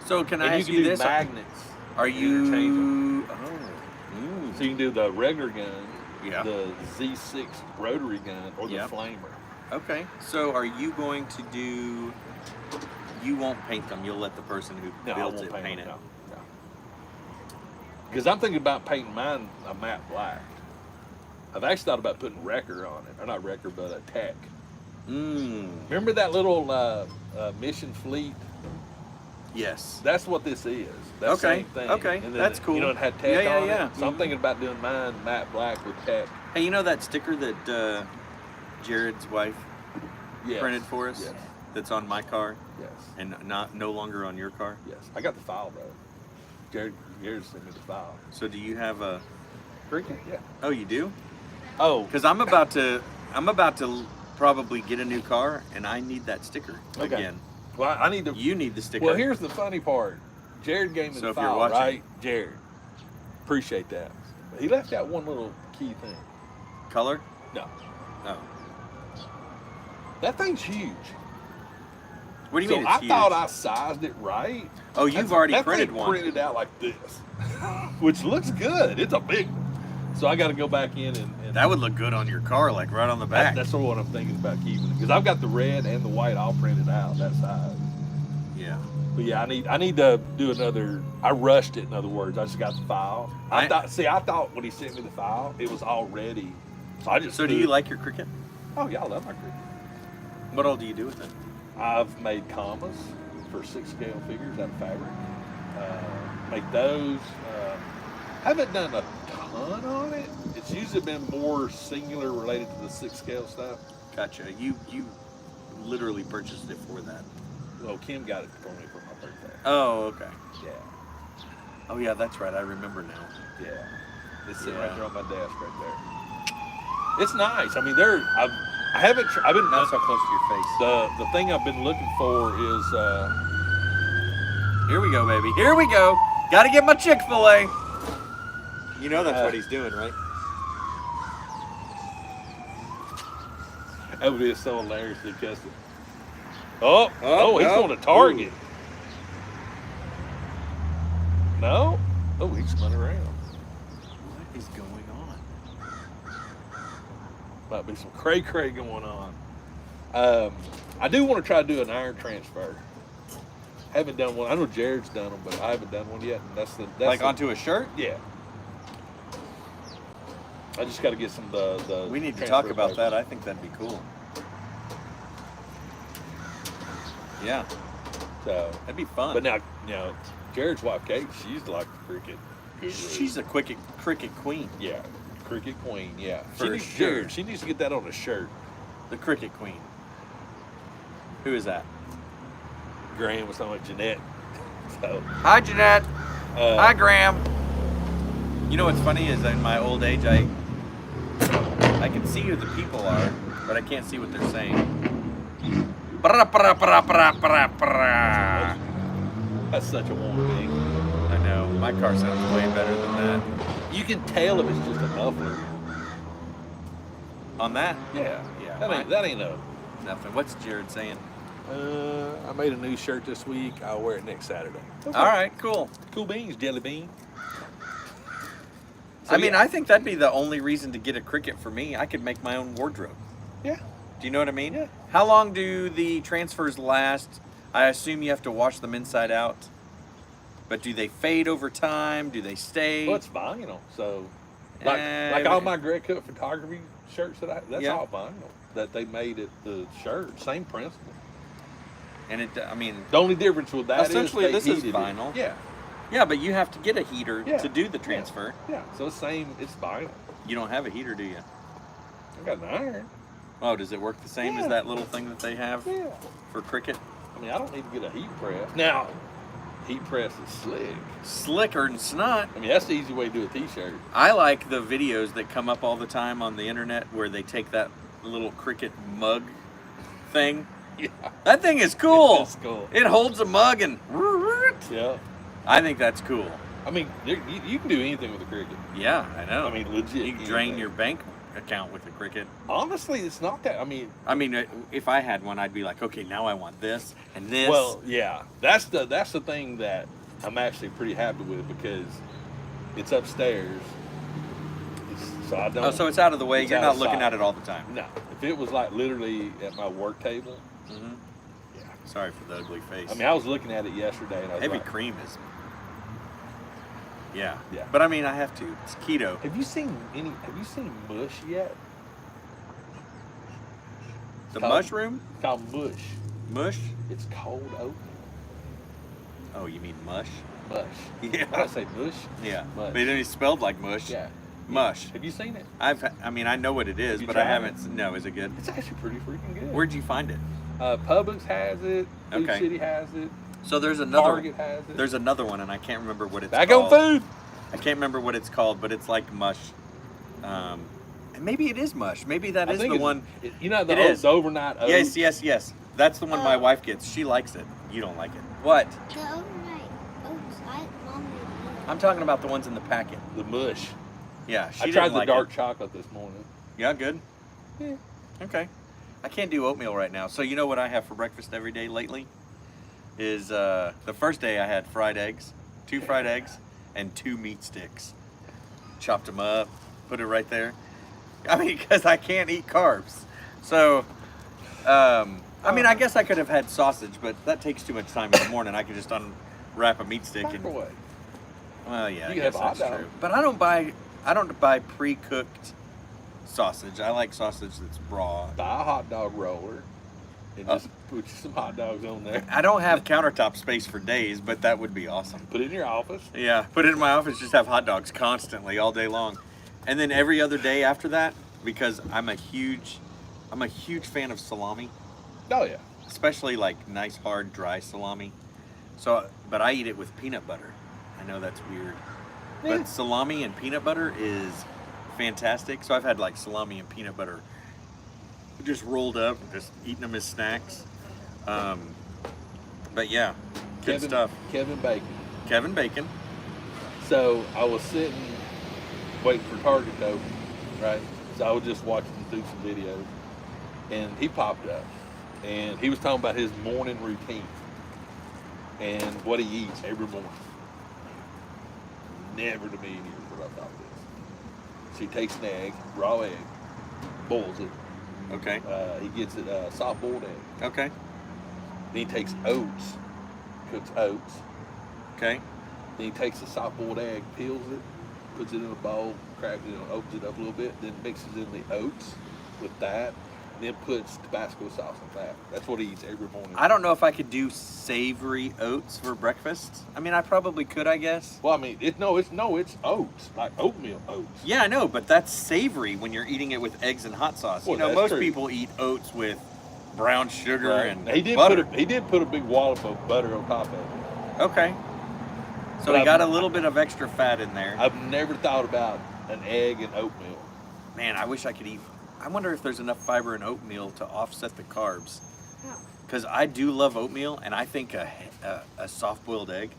So can I And ask you you can do this? magnets. Are interchangeable. you? Oh. So you can do the regular gun, Yeah. the Z6 rotary gun, or the Yep. flamer. Okay. So are you going to do? You won't paint them. You'll let the person who No, I built won't it paint it. No. Because I'm thinking about painting mine a matte black. I've actually thought about putting Wrecker on it, or not Wrecker, but a Tech. Remember that little mission fleet? Yes. That's what this is. That Okay, same thing. okay, And then that's cool. It had Tech Yeah, yeah, on yeah. it. So I'm thinking about doing mine matte black with Tech. Hey, you know that sticker that Jared's wife Yes. printed for us? Yes. That's on my car Yes. and no longer on your car. Yes. I got the file though. Jared sent me the file. So do you have a? Cricket? Yeah. Oh, you do? Oh, Because I'm about to probably get a new car, and I need that sticker Okay. again. well, I need to. You need the sticker. Well, here's the funny part. Jared gave me So the if you're file, watching- right? Jared, appreciate that. But he left out one little key thing. color. No, Oh, that thing's huge. what do you So mean? I It's thought huge? I sized it right. Oh, you've already that printed thing one. Printed out like this, which looks good. It's a big one. So I got to go back in and That would look good on your car, like right on the back. that's sort of what I'm thinking about keeping it because I've got the red and the white all printed out that size. Yeah. But yeah, I need to do another. I rushed it. In other words, I just got the file. I thought when he sent me the file, it was all ready. So I just. So do you like your Cricut? Oh yeah, I love my cricket. What all do you do with it? I've made commas for 6 scale figures out of fabric. Make those. Haven't done a ton on it. It's usually been more singular related to the 6 scale stuff. Gotcha. You literally purchased it for that. Well, Kim got it for me for my birthday. Oh, okay. Yeah, Oh yeah, that's right. I remember now. yeah. It's sitting right Yeah. there on my desk right there. It's nice. I mean, I haven't. I've been. Not so close to your face. The thing I've been looking for is. Here we go, baby. Here we go. Got to get my Chick-fil-A. You know that's what he's doing, right? That would be so hilarious to catch it. Oh, he's no. going to Target. No? Oh, he's spun around. What is going on? Might be some cray-cray going on. I do want to try to do an iron transfer. Haven't done one. I know Jared's done them, but I haven't done one yet. And that's Like onto a shirt? Yeah. I just got to get some of the We need to transfer talk about papers. that. I think that'd be cool. Yeah, So, that'd be fun. but now, Jared's wife Kate, she's like the cricket guru. she's a cricket queen. Yeah, cricket queen. Yeah, For needs, sure. Jared, she needs to get that on a shirt. The cricket queen. Who is that? Graham was talking about Jeanette. So, Hi, Jeanette. uh, Graham. You know what's funny is in my old age, I can see who the people are, but I can't see what they're saying. that's such a warm thing. I know. My car sounds way better than that. You can tell if it's just a muffler. On that? Yeah. Yeah. That ain't no. Nothing. What's Jared saying? I made a new shirt this week. I'll wear it next Saturday. Okay. All right, cool. Cool beans, jelly bean. I mean, I think that'd be the only reason to get a Cricut for me. I could make my own wardrobe. Yeah. Do you know what I mean? Yeah. How long do the transfers last? I assume you have to wash them inside out. But do they fade over time? Do they stay? Well, it's vinyl, so like all my Greg Cut photography shirts that's all vinyl that they made at the shirt. Same principle. And it, I mean, the only difference with that essentially is this is heated vinyl. it. Yeah. Yeah, but you have to get a heater to do the transfer. Yeah. So same. It's vinyl. You don't have a heater, do you? I got an iron. Oh, does it work the same as that little thing that they have for Cricut? I mean, I don't need to get a heat press. Now, heat press is slick. Slicker than snot. I mean, that's the easy way to do a t-shirt. I like the videos that come up all the time on the internet where they take that little Cricut mug thing. Yeah. That thing is cool. It's cool. It holds a mug and... Yeah. I think that's cool. I mean, you can do anything with a Cricut. Yeah, I know. I mean, legit. You can drain your bank account with a Cricut. Honestly, it's not that. I mean, if I had one, I'd be like, okay, now I want this and this. well, yeah, that's the thing that I'm actually pretty happy with because it's upstairs. So I don't. Oh, so it's out of the way. It's You're not outside. looking at it all the time. No, if it was like literally at my work table. Mm-hmm. Yeah. Sorry for the ugly face. I mean, I was looking at it yesterday, and I was heavy like, cream is. Yeah. Yeah. But I mean, I have to. It's keto. Have you seen mush yet? The called- mushroom? It's called mush. Mush? It's cold oatmeal. Oh, you mean mush? Mush. Yeah. I say mush. Yeah. Mush. But it's spelled like mush. Yeah. Mush. Have you seen it? I mean, I know what it is, You but I tried haven't. No, is it good? It's actually pretty freaking good. Where'd you find it? Publix has it. Food Okay. City has it. So there's another. Target has it. There's another one, and I can't remember what it's Back called. on food. I can't remember what it's called, but it's like mush. And maybe it is mush. Maybe that I is think the it's- one. You know the, It is. the overnight oats? Yes. That's the one my wife gets. She likes it. You don't like it. What? The overnight oats, Mom made it. I'm talking about the ones in the packet. The mush. Yeah, she I didn't tried the like dark it. chocolate this morning. Yeah, good. Yeah. Okay. I can't do oatmeal right now. So you know what I have for breakfast every day lately? Is the first day I had fried eggs, 2 fried eggs, and 2 meat sticks. Chopped them up, put it right there. I mean, because I can't eat carbs. So, I mean, I guess I could have had sausage, but that takes too much time in the morning. I could just unwrap a meat stick and. Microwave. Well, yeah, I You guess have a hot that's dog. true. But I don't buy pre-cooked sausage. I like sausage that's raw. Buy a hot dog roller and just put some hot dogs on there. I don't have countertop space for days, but that would be awesome. Put it in your office. Yeah, put it in my office, just have hot dogs constantly all day long. And then every other day after that, because I'm a huge fan of salami, Oh yeah. especially like nice hard dry salami. So, but I eat it with peanut butter. I know that's weird. Yeah. But salami and peanut butter is fantastic. So I've had like salami and peanut butter just rolled up, just eating them as snacks. But yeah, good stuff. Kevin Bacon. Kevin Bacon. So I was sitting waiting for Target to open, right? So I was just watching him do some videos, and he popped up, and he was talking about his morning routine and what he eats every morning. Never to me years what I thought this. So he takes an egg, raw egg, boils it. Okay. He gets it soft boiled egg. Okay. Then he takes oats, cooks oats. Okay. Then he takes the soft boiled egg, peels it, puts it in a bowl, cracks it, opens it up a little bit, then mixes in the oats with that, then puts Tabasco sauce on that. That's what he eats every morning. I don't know if I could do savory oats for breakfast. I mean, I probably could, I guess. Well, I mean, it's oats, like oatmeal oats. Yeah, I know, but that's savory when you're eating it with eggs and hot sauce. Well, you know, that's most true. people eat oats with brown sugar Right. and He did butter. put a big wallop of butter on top of it. Okay. So But we I've- got a little bit of extra fat in there. I've never thought about an egg and oatmeal. Man, I wish I could eat. I wonder if there's enough fiber in oatmeal to offset the carbs. No. Because I do love oatmeal, and I think a soft-boiled egg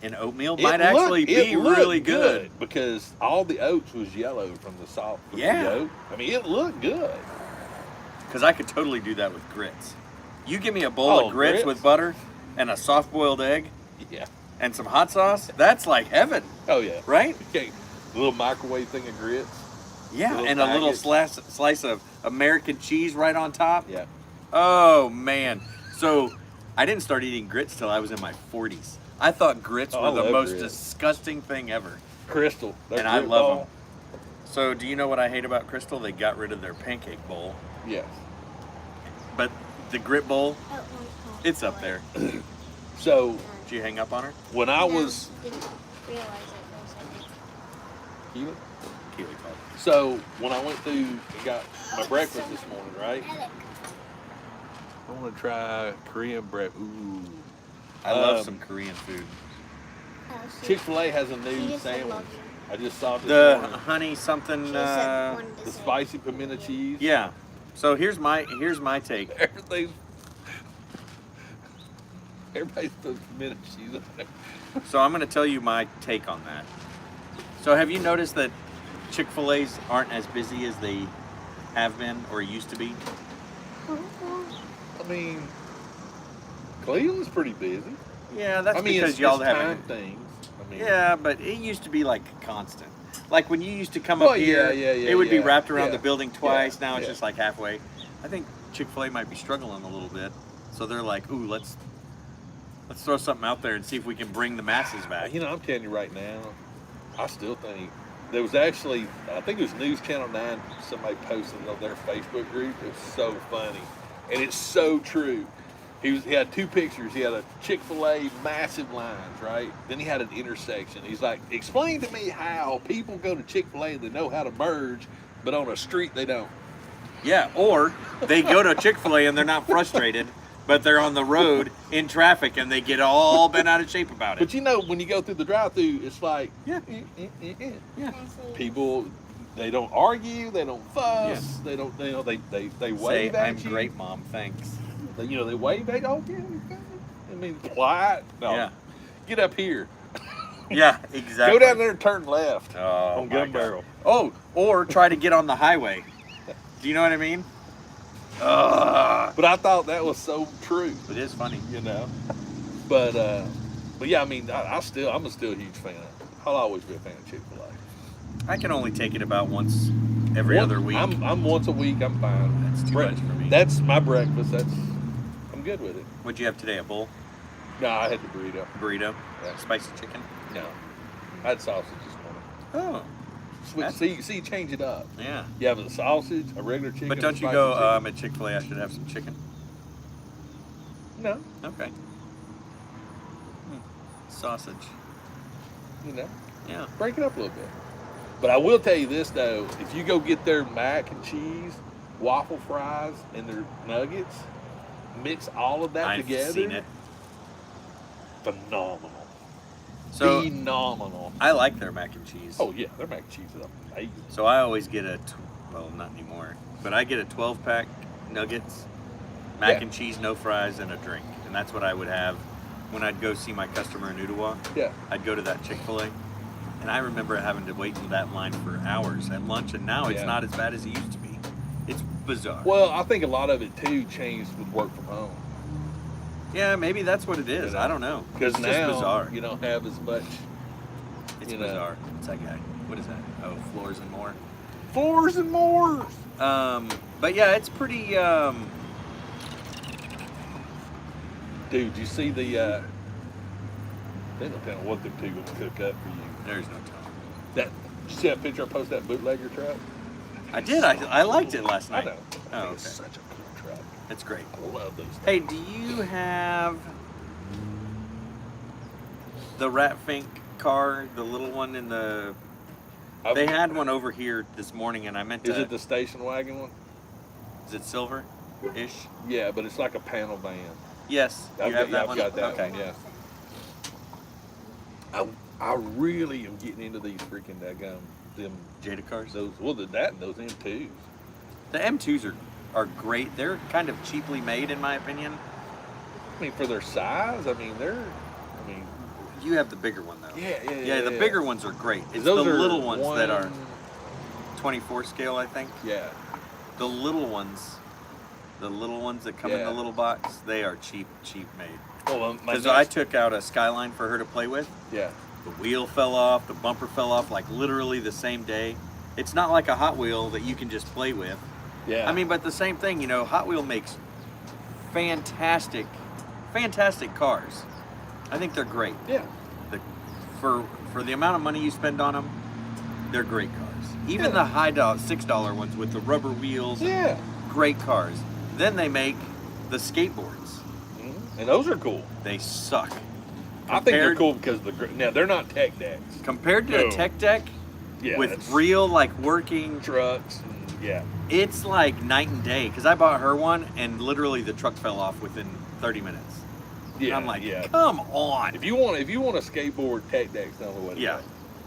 And oatmeal It might looked- actually it be looked really good. because all the oats was yellow from the salt. From Yeah. the oat. I mean, it looked good. Because I could totally do that with grits. You give me a bowl of grits with butter and a soft-boiled egg Yeah. and some hot sauce. That's like heaven, Oh yeah. right? Okay. A little microwave thing of grits. Yeah, Little and a little package. slice of American cheese right on top. Yeah. Oh man! So I didn't start eating grits till I was in my 40s. I thought grits Oh, were I the love most grits. disgusting thing ever, Crystal. That and I grit love ball. them. So do you know what I hate about Crystal? They got rid of their pancake bowl, Yes. but the grit bowl, Oh, it's up there. So Did you hang up on her? when I was Didn't realize it. Keely? Keely called. So when I went through and got my breakfast this morning, right? I want to try Korean breakfast. Ooh. I love some Korean food. Chick-fil-A has a She new just said sandwich. love you. I just saw it this The morning. honey something. She said wanted to The say spicy pimento cheese. Yeah. So here's my take. Everybody's put pimento cheese on there. So I'm going to tell you my take on that. So have you noticed that Chick-fil-A's aren't as busy as they have been or used to be? I mean, Cleveland's pretty busy. Yeah, that's I mean, because it's y'all time haven't. things. I mean, Yeah, but it used to be like constant. Like when you used to come Well, up here, yeah, it would be yeah, wrapped around yeah. the building twice. Now it's Yeah. just like halfway. I think Chick-fil-A might be struggling a little bit, so they're like, "Ooh, let's throw something out there and see if we can bring the masses back." You know, I'm telling you right now, I still think there was actually, I think it was News Channel 9, somebody posted it on their Facebook group. It was so funny. And it's so true. He had two pictures. He had a Chick-fil-A massive lines, right? Then he had an intersection. He's like, explain to me how people go to Chick-fil-A and they know how to merge, but on a street they don't. Yeah, or they go to Chick-fil-A and they're not frustrated, but they're on the road in traffic and they get all bent out of shape about it. But you know, when you go through the drive-thru, it's like, Yeah. yeah. People, they don't argue, they don't fuss, Yeah. they don't, they Say, wave at "I'm you. great, Mom, thanks." They, you know, they wave at you. Oh, yeah, okay. I mean, polite. No, Yeah. get up here. Yeah, exactly. Go down there and turn left Oh, on my Gun God. Barrel. Oh, or try to get on the highway. Do you know what I mean? But I thought that was so true, It is funny. you know. But yeah, I mean, I'm still a huge fan. I'll always be a fan of Chick-fil-A. I can only take it about once every other week. I'm once a week. I'm fine. That's too much for me. That's my breakfast. I'm good with it. What'd you have today? A bowl? No, I had the burrito. Burrito? Yeah. Spicy chicken? No, I had sausage this morning. Oh, Switch, see, change it up. yeah. You have a sausage, a regular chicken. But a don't you spicy go, chicken. I'm at Chick-fil-A, I should have some chicken? No, Okay. Sausage. you know, Yeah. break it up a little bit. But I will tell you this though: if you go get their mac and cheese, waffle fries, and their nuggets, mix all of that I've together. seen it. Phenomenal. So Phenomenal. I like their mac and cheese. Oh yeah, their mac and cheese is amazing. So I always get well, not anymore, but I get a 12-pack nuggets, mac Yeah. and cheese, no fries, and a drink. And that's what I would have when I'd go see my customer in Ottawa. Yeah. I'd go to that Chick-fil-A. And I remember having to wait in that line for hours at lunch, and now it's Yeah. not as bad as it used to be. It's bizarre. Well, I think a lot of it too changed with work from home. Yeah, maybe that's what it is. I don't know. Because It's now just bizarre. you don't have as much. It's you know. bizarre. What's that guy? What is that? Oh, Floors and More. Floors and more. But yeah, it's pretty. Dude, you see the? They don't tell what them two gonna cook up for you. There's no telling. That you see that picture I posted that bootlegger truck? I did. I liked it last I night. know. Oh, I think okay. it's such a cool truck. It's great. I love those. Hey, do you have the Rat Fink car, the little one in the? They had one over here this morning, and I meant to. Is it the station wagon one? Is it silver-ish? Yeah, but it's like a panel van. Yes. You I've have that I've one. got that Okay. one. Yeah. I really am getting into these freaking them Jada cars. those that and those M2s. The M2s are great. They're kind of cheaply made, in my opinion. I mean, for their size, I mean You have the bigger one though. Yeah. The bigger ones are great. It's Those the are little ones that are 24 scale, I think. Yeah. The little ones that come in the little box, they are cheap made. Well, Because I took out a Skyline for her to play with. Yeah. The wheel fell off, the bumper fell off, like literally the same day. It's not like a Hot Wheel that you can just play with. Yeah. I mean, but the same thing, you know, Hot Wheel makes fantastic cars. I think they're great. Yeah. For the amount of money you spend on them, they're great cars. Even the high $6 ones with the rubber wheels. Yeah. Great cars. Then they make the skateboards. Mm-hmm. And those are cool. They suck. I think they're cool because now they're not tech decks. Compared to a tech deck with real like working trucks. And, yeah. It's like night and day because I bought her one and literally the truck fell off within 30 minutes. Yeah. And I'm like, come on. If you want a skateboard tech decks, don't know what. Yeah.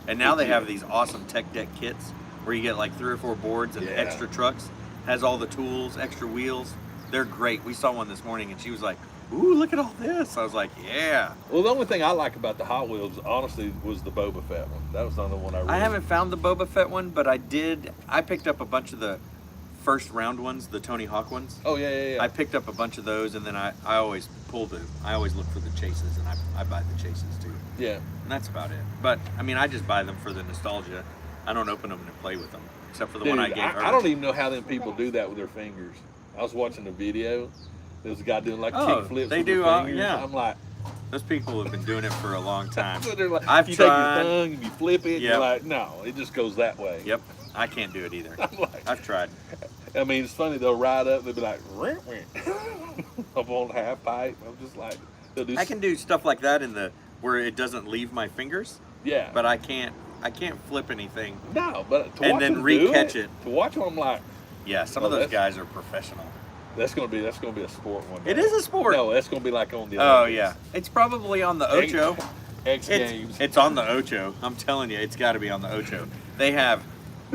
And now they have these awesome tech deck kits where you get like 3 or 4 boards and extra trucks. Has all the tools, extra wheels. They're great. We saw one this morning and she was like, ooh, look at all this. I was like, yeah. Well, the only thing I like about the Hot Wheels, honestly, was the Boba Fett one. That was the only one I really... I haven't found the Boba Fett one, but I picked up a bunch of the first round ones, the Tony Hawk ones. Oh, yeah. I picked up a bunch of those, and then I always I always look for the chases, and I buy the chases too. Yeah. And that's about it. But, I mean, I just buy them for the nostalgia. I don't open them to play with them, except for the one I gave her. I don't even know how them people do that with their fingers. I was watching a video. There was a guy doing like kick flips with their fingers. Yeah. I'm like... Those people have been doing it for a long time. So like, I've you tried. take your tongue and you flip it, you're like, no, it just goes that way. Yep. I can't do it either. I'm like, I've tried. I mean, it's funny, they'll ride up, they'll be like, up on half pipe. I'm just like, I can do stuff like that where it doesn't leave my fingers. Yeah. But I can't flip anything. No, but to and watch then them re-catch it. To watch them, I'm like, yeah, some of those guys are professional. That's gonna be a sport one day. It is a sport. No, that's gonna be like on the Olympics. Oh yeah, it's probably on the Ocho. X Games. It's on the Ocho. I'm telling you, it's got to be on the Ocho. They have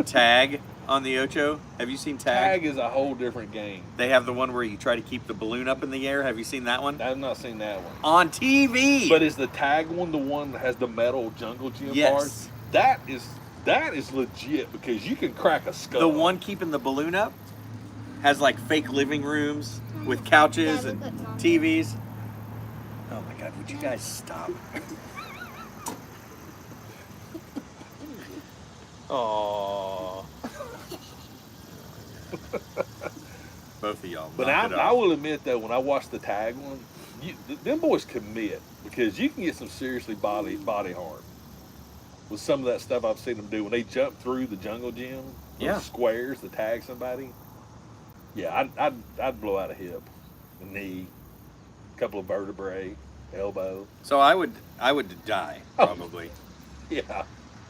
tag on the Ocho. Have you seen tag? Tag is a whole different game. They have the one where you try to keep the balloon up in the air. Have you seen that one? I've not seen that one. On TV. But is the tag one the one that has the metal jungle gym yes. parts? That is legit because you can crack a skull. The one keeping the balloon up has like fake living rooms with couches and TVs. Oh my God, would you guys stop? Aww. Both of y'all. But I will admit though, when I watch the tag one, them boys commit because you can get some seriously body harm with some of that stuff I've seen them do when they jump through the jungle gym. Those squares to tag somebody. Yeah, I'd blow out a hip, a knee, a couple of vertebrae, elbow. So I would die probably. Yeah.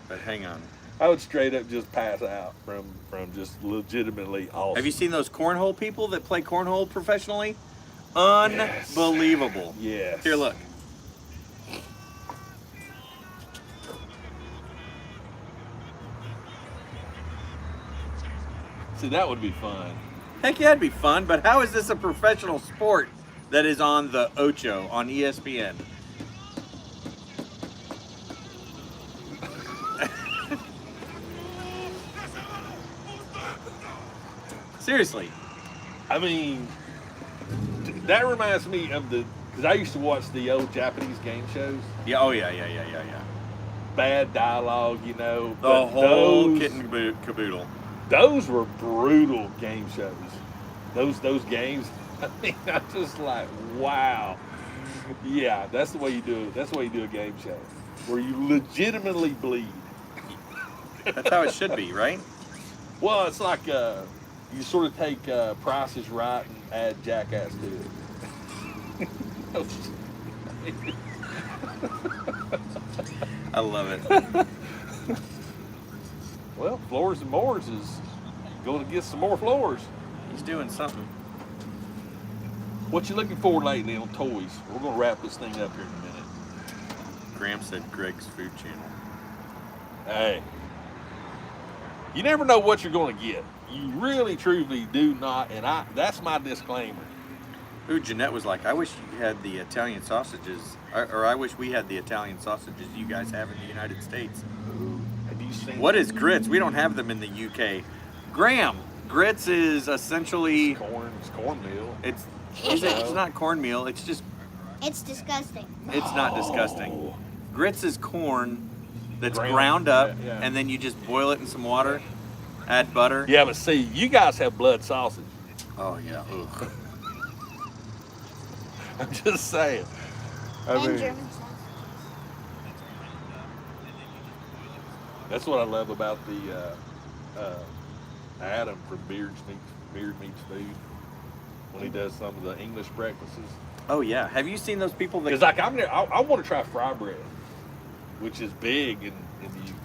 But hang on. I would straight up just pass out from just legitimately awesome. Have you seen those cornhole people that play cornhole professionally? Unbelievable. Yes. Here, look. See, that would be fun. Heck yeah, it'd be fun, but how is this a professional sport that is on the Ocho on ESPN? Seriously. I mean, that reminds me of because I used to watch the old Japanese game shows. Yeah, oh yeah. Bad dialogue, you know. The whole kit and caboodle. Those were brutal game shows. Those games, I mean, I'm just like, wow. Yeah, that's the way you do it. That's the way you do a game show, where you legitimately bleed. That's how it should be, right? Well, it's like you sort of take Price is Right and add Jackass to it. I love it. Well, Floors and Moors is going to get some more floors. He's doing something. What you looking for lately on toys? We're going to wrap this thing up here in a minute. Graham said Greg's Food Channel. Hey, you never know what you're going to get. You really, truly do not, and that's my disclaimer. Ooh, Jeanette was like, I wish you had the Italian sausages, or I wish we had the Italian sausages you guys have in the United States. Have you seen What is grits? We don't have them in the UK. Graham, grits is essentially, It's cornmeal. it's not cornmeal, it's just, It's disgusting. it's not disgusting. Grits is corn that's Ground, ground up, yeah. and then you just boil it in some water, add butter. Yeah, but see, you guys have blood sausage. Oh, yeah. Ugh. I'm just saying. I And mean, German sausages. that's what I love about the Adam from Beard Meets Food when he does some of the English breakfasts. Oh, yeah. Have you seen those people that... Because like I want to try fry bread, which is big in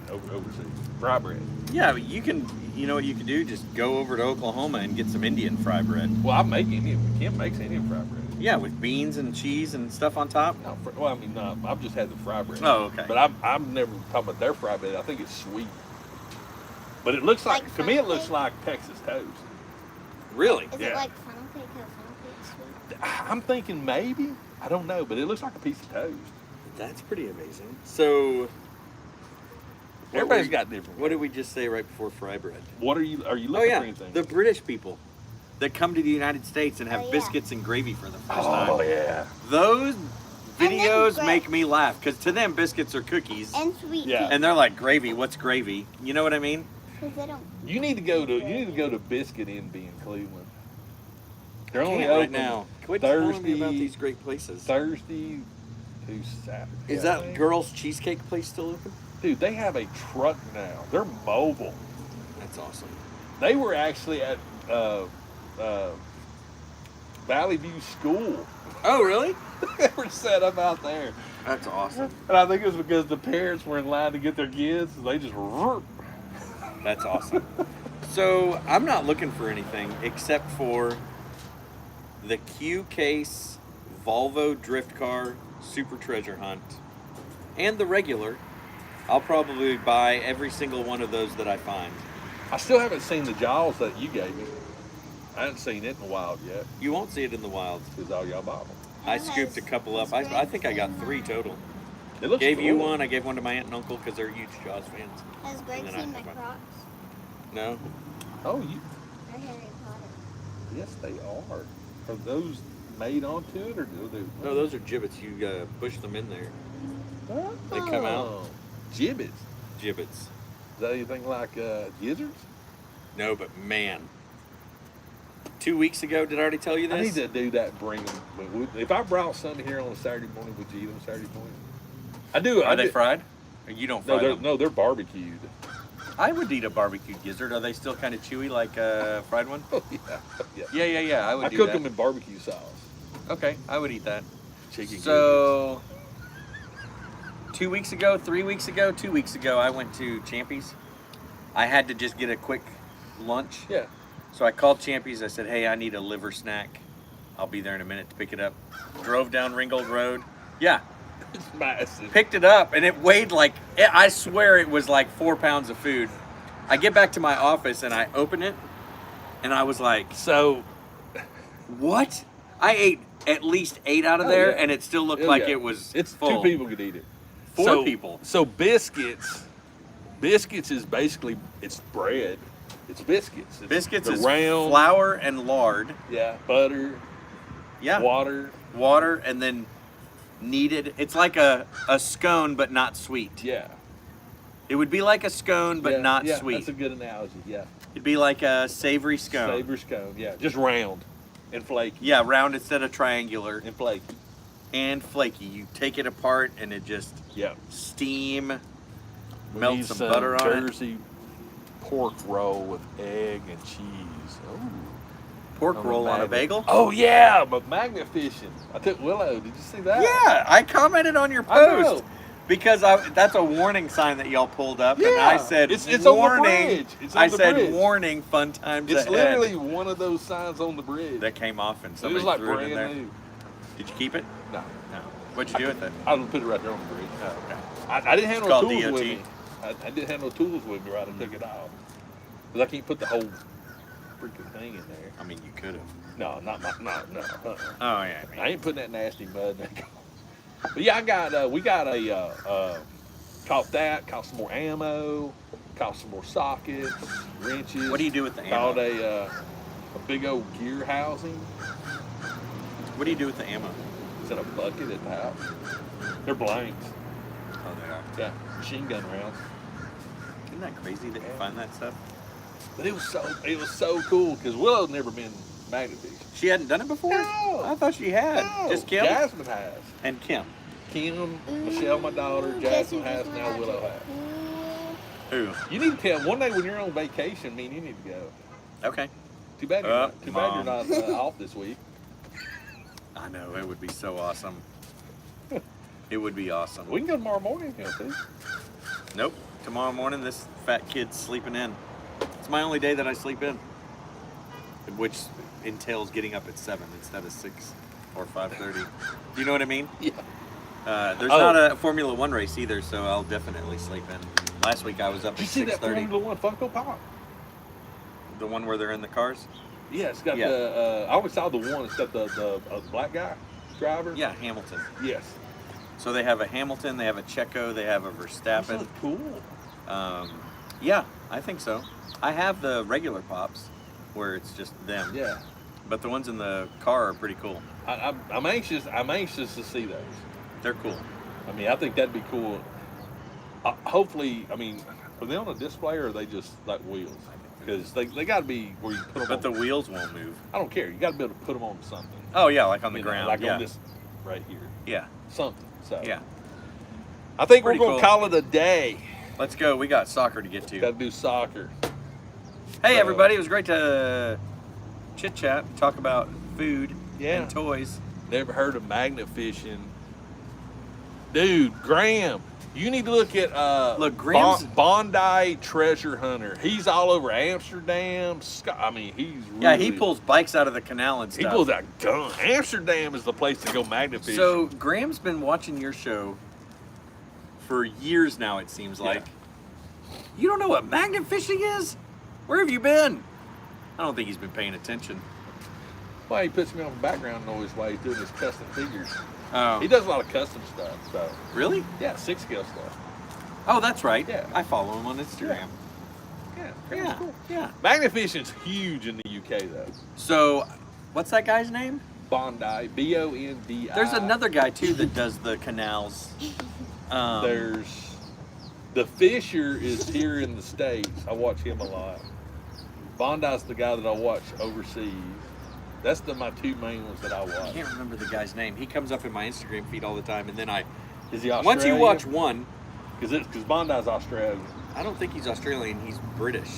the overseas. Fry bread. Yeah, you can, you know what you can do? Just go over to Oklahoma and get some Indian fry bread. Well, I make Indian. Kim makes Indian fry bread. Yeah, with beans and cheese and stuff on top. No, well, I mean, no, I've just had the fry bread. Oh, okay. But I'm never talking about their fry bread. I think it's sweet. But it looks like to me, it looks like Texas toast. Really? Is Yeah. it like funnel cake? How funnel cake's sweet? I'm thinking maybe. I don't know, but it looks like a piece of toast. That's pretty amazing. So, Everybody's got different. what did we just say right before fry bread? What are you Oh, looking for yeah, anything? the British people that come to the United States and have Oh, yeah. biscuits and gravy for the first oh time. yeah. Those videos gra- make me laugh because to them, biscuits are cookies. And sweet Yeah. tea. And they're like, gravy, what's gravy? You know what I mean? Because they don't. You need to go to Biscuit Envy in Cleveland. They're only Can't right open now. Quit telling me Thursday, about these great places. Thursday to Saturday. Is I that think. Girl's Cheesecake place still open? Dude, they have a truck now. They're mobile. That's awesome. They were actually at Valley View School. Oh, really? They were set up out there. That's awesome. And I think it was because the parents were in line to get their kids. So they just. That's awesome. So I'm not looking for anything except for the Q Case Volvo Drift Car Super Treasure Hunt and the regular. I'll probably buy every single one of those that I find. I still haven't seen the Jaws that you gave me. I haven't seen it in the wild yet. You won't see it in the wild. Because all y'all bought them. I scooped a couple up. I think I got 3 total. It looks Gave you cool. one. I gave one to my aunt and uncle because they're huge Jaws fans. Has Greg And then I seen my have one. Crocs? No? Oh, you. Or Harry Potter? Yes, they are. Are those made onto it or do they? No, those are gibbets. You push them in there. Oh, They come out. Gibbets. Gibbets. Is that anything like gizzards? No, but man. 2 weeks ago, did I already tell you this? I need to do that. Bring them. If I brought some here on a Saturday morning, would you eat them Saturday morning? I do. Are I they do. fried? Or you don't fry No, them? they're barbecued. I would eat a barbecued gizzard. Are they still kind of chewy like a fried one? Oh yeah. Yeah. I would I do cook that. them in barbecue sauce. Okay, I would eat that. Chicken. So, 2 weeks ago, 3 weeks ago, 2 weeks ago, I went to Champy's. I had to just get a quick lunch. Yeah. So I called Champy's. I said, hey, I need a liver snack. I'll be there in a minute to pick it up. Drove down Ringgold Road. Yeah, It's massive. picked it up, and it weighed like, I swear it was like 4 pounds of food. I get back to my office, and I open it, and I was like, So. what? I ate at least 8 out of Oh, there, yeah. and it still looked Oh, like yeah. it was It's full. 2 people could eat it. 4 people. So biscuits. Biscuits is basically it's bread. It's biscuits. It's Biscuits the is round. flour and lard. Yeah. Butter. Yeah. Water. And then kneaded. It's like a scone, but not sweet. Yeah. It would be like a scone, but Yeah, not yeah, sweet. That's a good analogy. Yeah. It'd be like a savory scone. Savory scone. Yeah. Just round and flaky. Yeah, round instead of triangular. And flaky. And flaky. You take it apart and it just Yeah. steam. We Melt need some butter on it. Jersey pork roll with egg and cheese. Oh. Pork On a roll on a magnet. bagel. Oh yeah, but magnet fishing. I took Willow. Did you see that? Yeah, I commented on your I know. post because that's a warning sign that y'all pulled up, and Yeah. I said It's on the warning. bridge. It's on I the said bridge. warning. Fun times It's ahead. literally one of those signs on the bridge. that came off and It somebody was like threw it in there. brand new. Did you keep it? No. No. What'd you do with it? I put it right there on the bridge. Oh, okay. I didn't have It's no called tools DOT. with me. I didn't have no tools with me right. I took it off. Because I can't put the whole freaking thing in there. I mean, you could have. No, not my, no. Oh yeah. I ain't putting that nasty mud in that car. But yeah, we got caught some more ammo, caught some more sockets, wrenches. What do you do with the ammo? Caught a big old gear housing. What do you do with the ammo? It's in a bucket at the house. They're blanks. Oh, they are. Yeah, machine gun rounds. Isn't that crazy that you find that stuff? But it was so cool because Willow's never been magnet fishing. She hadn't done it before? No. I thought she had. No, Just Kim? Jasmine has. And Kim. Kim, Michelle, my daughter, Jasmine has, now Willow has. Who? You need to tell one day when you're on vacation, me and you need to go. Okay. Too bad you're not off this week. I know, it would be so awesome. It would be awesome. We can go tomorrow morning, you know, too. Nope. Tomorrow morning, this fat kid's sleeping in. It's my only day that I sleep in. Which entails getting up at 7 instead of 6 or 5:30. Do you know what I mean? Yeah. There's not a Formula One race either, so I'll definitely sleep in. Last week I was up Did you at see that 6:30. Formula One Funko Pop? The one where they're in the cars? Yeah, it's got the. I always saw the one. It's got the black guy driver. Yeah, Hamilton. Yes. So they have a Hamilton, they have a Checo, they have a That's Verstappen. cool. Yeah, I think so. I have the regular pops where it's just them. Yeah. But the ones in the car are pretty cool. I'm anxious. I'm anxious to see those. They're cool. I mean, I think that'd be cool. Hopefully, I mean, are they on a display or are they just like wheels? Because they got to be where you put them. But the wheels won't move. I don't care. You got to be able to put them on something. Oh yeah, like on the You know, ground. like yeah. on this right here. Yeah. Something. So Yeah. I think Pretty we're gonna cool. call it a day. Let's go. We got soccer to get to. Got to do soccer. Hey everybody, it was great to chit chat and talk about food Yeah. and toys. Never heard of magnet fishing, dude. Graham, you need to look at Look, Graham's- Bondi Treasure Hunter. He's all over Amsterdam. I mean, he's really, Yeah, he pulls bikes out of the canal and He stuff. pulls out gun. Amsterdam is the place to go magnet fishing. So Graham's been watching your show for years now, it seems like. You don't know what magnet fishing is? Where have you been? I don't think he's been paying attention. well, he puts me on the background noise while he's doing his custom figures. Oh, He does a lot of custom stuff. So really? yeah, 6-scale stuff. Oh, that's right. Yeah. I follow him on Instagram. Yeah, Yeah, cool. yeah. Magnet fishing's huge in the UK though. So, what's that guy's name? Bondi, Bondi. There's another guy too that does the canals. There's the Fisher is here in the States. I watch him a lot. Bondi's the guy that I watch overseas. That's my two main ones that I I watch. can't remember the guy's name. He comes up in my Instagram feed all the time, and then Is he Australian? once you watch one, because Bondi's Australian. I don't think he's Australian. He's British,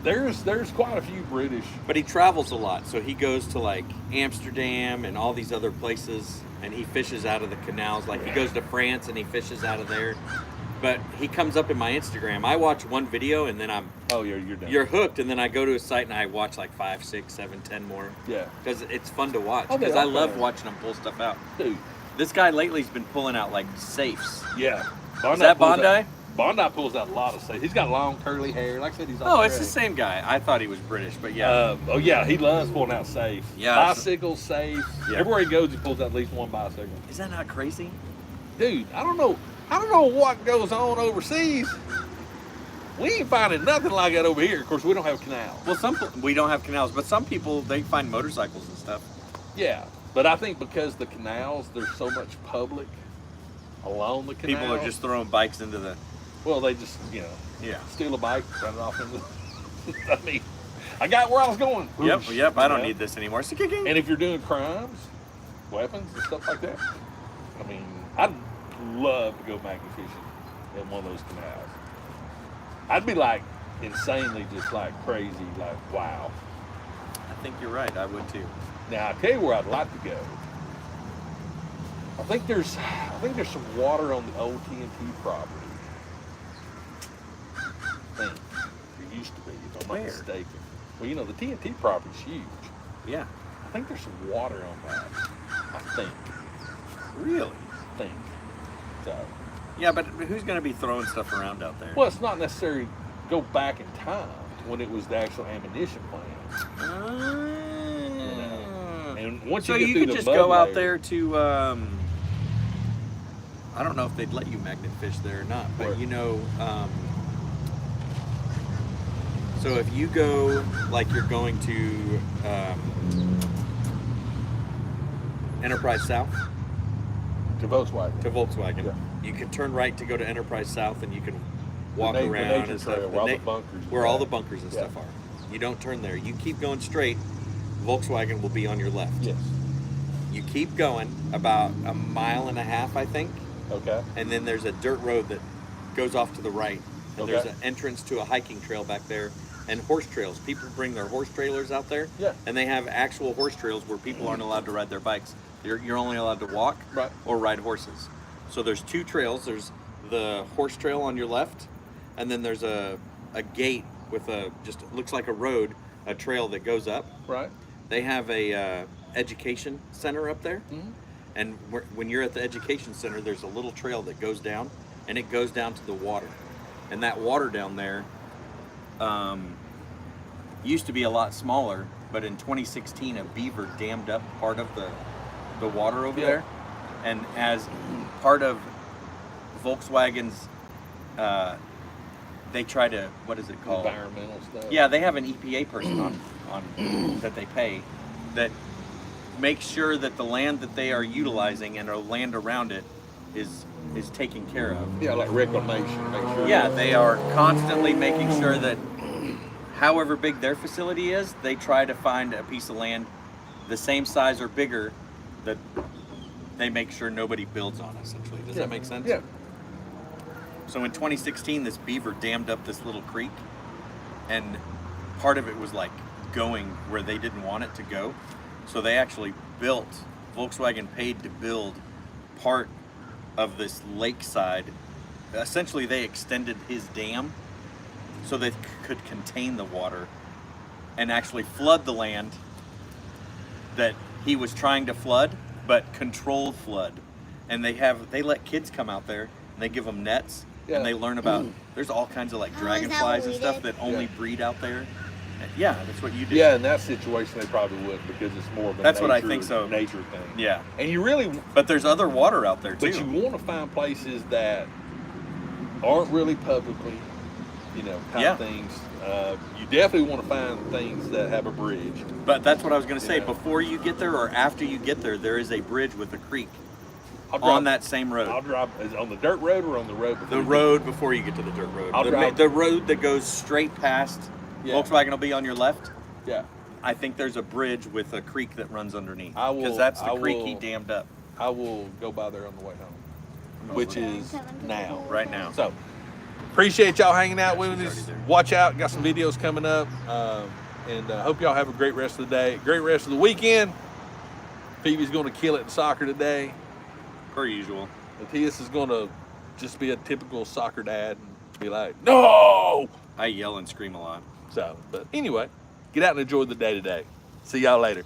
There's quite a few British. but he travels a lot. So he goes to like Amsterdam and all these other places, and he fishes out of the canals. Like he goes to France and he fishes out of there. But he comes up in my Instagram. I watch one video and then Oh, you're done. you're hooked, and then I go to a site and I watch like 5, 6, 7, 10 more Yeah, because it's fun to watch. Oh, they Because are I love fun. watching them pull stuff out. dude. This guy lately's been pulling out like safes. Yeah. Is that pulls Bondi? out- Bondi pulls out a lot of stuff. He's got long curly hair. Like I said, he's Oh, it's the Australian. same guy. I thought he was British, but yeah. Oh yeah, he loves pulling out safe. Yeah. Bicycle safe. Yeah. Everywhere he goes, he pulls out at least one bicycle. Is that not crazy? Dude, I don't know what goes on overseas. We ain't finding nothing like that over here. Of course, we don't have canals. Well, we don't have canals, but some people they find motorcycles and stuff. Yeah, but I think because the canals, there's so much public along the canal. People are just throwing bikes into the. well, they just Yeah. steal a bike, run it off into. I mean, I got where I was going. Yep. Yep. I don't Yeah. need this anymore. Skiking. And if you're doing crimes, weapons and stuff like that, I mean, I'd love to go magnet fishing in one of those canals. I'd be like insanely just like crazy, like wow. I think you're right. I would too. Now I tell you where I'd like to go. I think there's some water on the old TNT property. I think there used to be, if I'm Where? not mistaken. Well, you know the TNT property's huge. Yeah. I think there's some water on that. I think. Really? Think. So. Yeah, but who's going to be throwing stuff around out there? Well, it's not necessarily go back in time when it was the actual ammunition plant. And once So you get you through could the just mud go out layer- there to, I don't know if they'd let you magnet fish there or not, but Where? you know, so if you go, like you're going to Enterprise South, to Volkswagen. to Volkswagen, Yeah. you can turn right to go to Enterprise South and you can walk The around nature and stuff. trail, where all the bunkers where are all at. the bunkers and Yeah. stuff are. You don't turn there. You keep going straight, Volkswagen will be on your left. Yes. You keep going about a mile and a half, I think, Okay. and then there's a dirt road that goes off to the right. And there's Okay. an entrance to a hiking trail back there and horse trails. People bring their horse trailers out there, Yeah. and they have actual horse trails where people aren't allowed to ride their bikes. You're only allowed to walk Right. or ride horses. So there's two trails. There's the horse trail on your left, and then there's a gate with just looks like a road, a trail that goes up. Right. They have a education center up there, Mhm. and when you're at the education center, there's a little trail that goes down, and it goes down to the water. And that water down there used to be a lot smaller, but in 2016, a beaver dammed up part of the water over Yeah. there, and as part of Volkswagen's, they try to, what is it called? Environmental stuff. Yeah, they have an EPA person on that they pay that makes sure that the land that they are utilizing and the land around it is taken care of. Yeah, like reclamation. Make sure. Yeah, they are constantly making sure that however big their facility is, they try to find a piece of land the same size or bigger that they make sure nobody builds on, essentially. Does that make sense? Yeah. So in 2016, this beaver dammed up this little creek, and part of it was like going where they didn't want it to go. So they actually Volkswagen paid to build part of this lakeside. Essentially, they extended his dam so they could contain the water and actually flood the land that he was trying to flood, but controlled flood. And they let kids come out there and they give them nets. Yeah. And they learn about, there's all kinds of like Oh, is that dragonflies what and we stuff did? that only Yeah. breed out there. Yeah, that's what you do. Yeah, in that situation they probably wouldn't because it's more of a That's nature, what I think so. nature thing. Yeah. And you really, But there's other water out there too. but you want to find places that aren't really publicly, kind Yeah. of things. You definitely want to find things that have a bridge. But that's what I was going to say. Yeah. Before you get there or after you get there is a bridge with a creek I'll on that same road. I'll drive is it on the dirt road or on the road. before The you get road before you get to the dirt road. I'll drive- The road that goes straight past Yeah. Volkswagen will be on your left. there? Yeah. I think there's a bridge with a creek that runs underneath. I will- Because that's the I creek he will- dammed up I will go by there on the way home, which is now. right now. So, appreciate y'all hanging out with She's us. already there. Watch out, got some videos coming up, and hope y'all have a great rest of the day, great rest of the weekend. Phoebe's going to kill it in soccer today. Per usual. Matthias is going to just be a typical soccer dad and be like, no! I yell and scream a lot. So, but anyway, get out and enjoy the day today. See y'all later.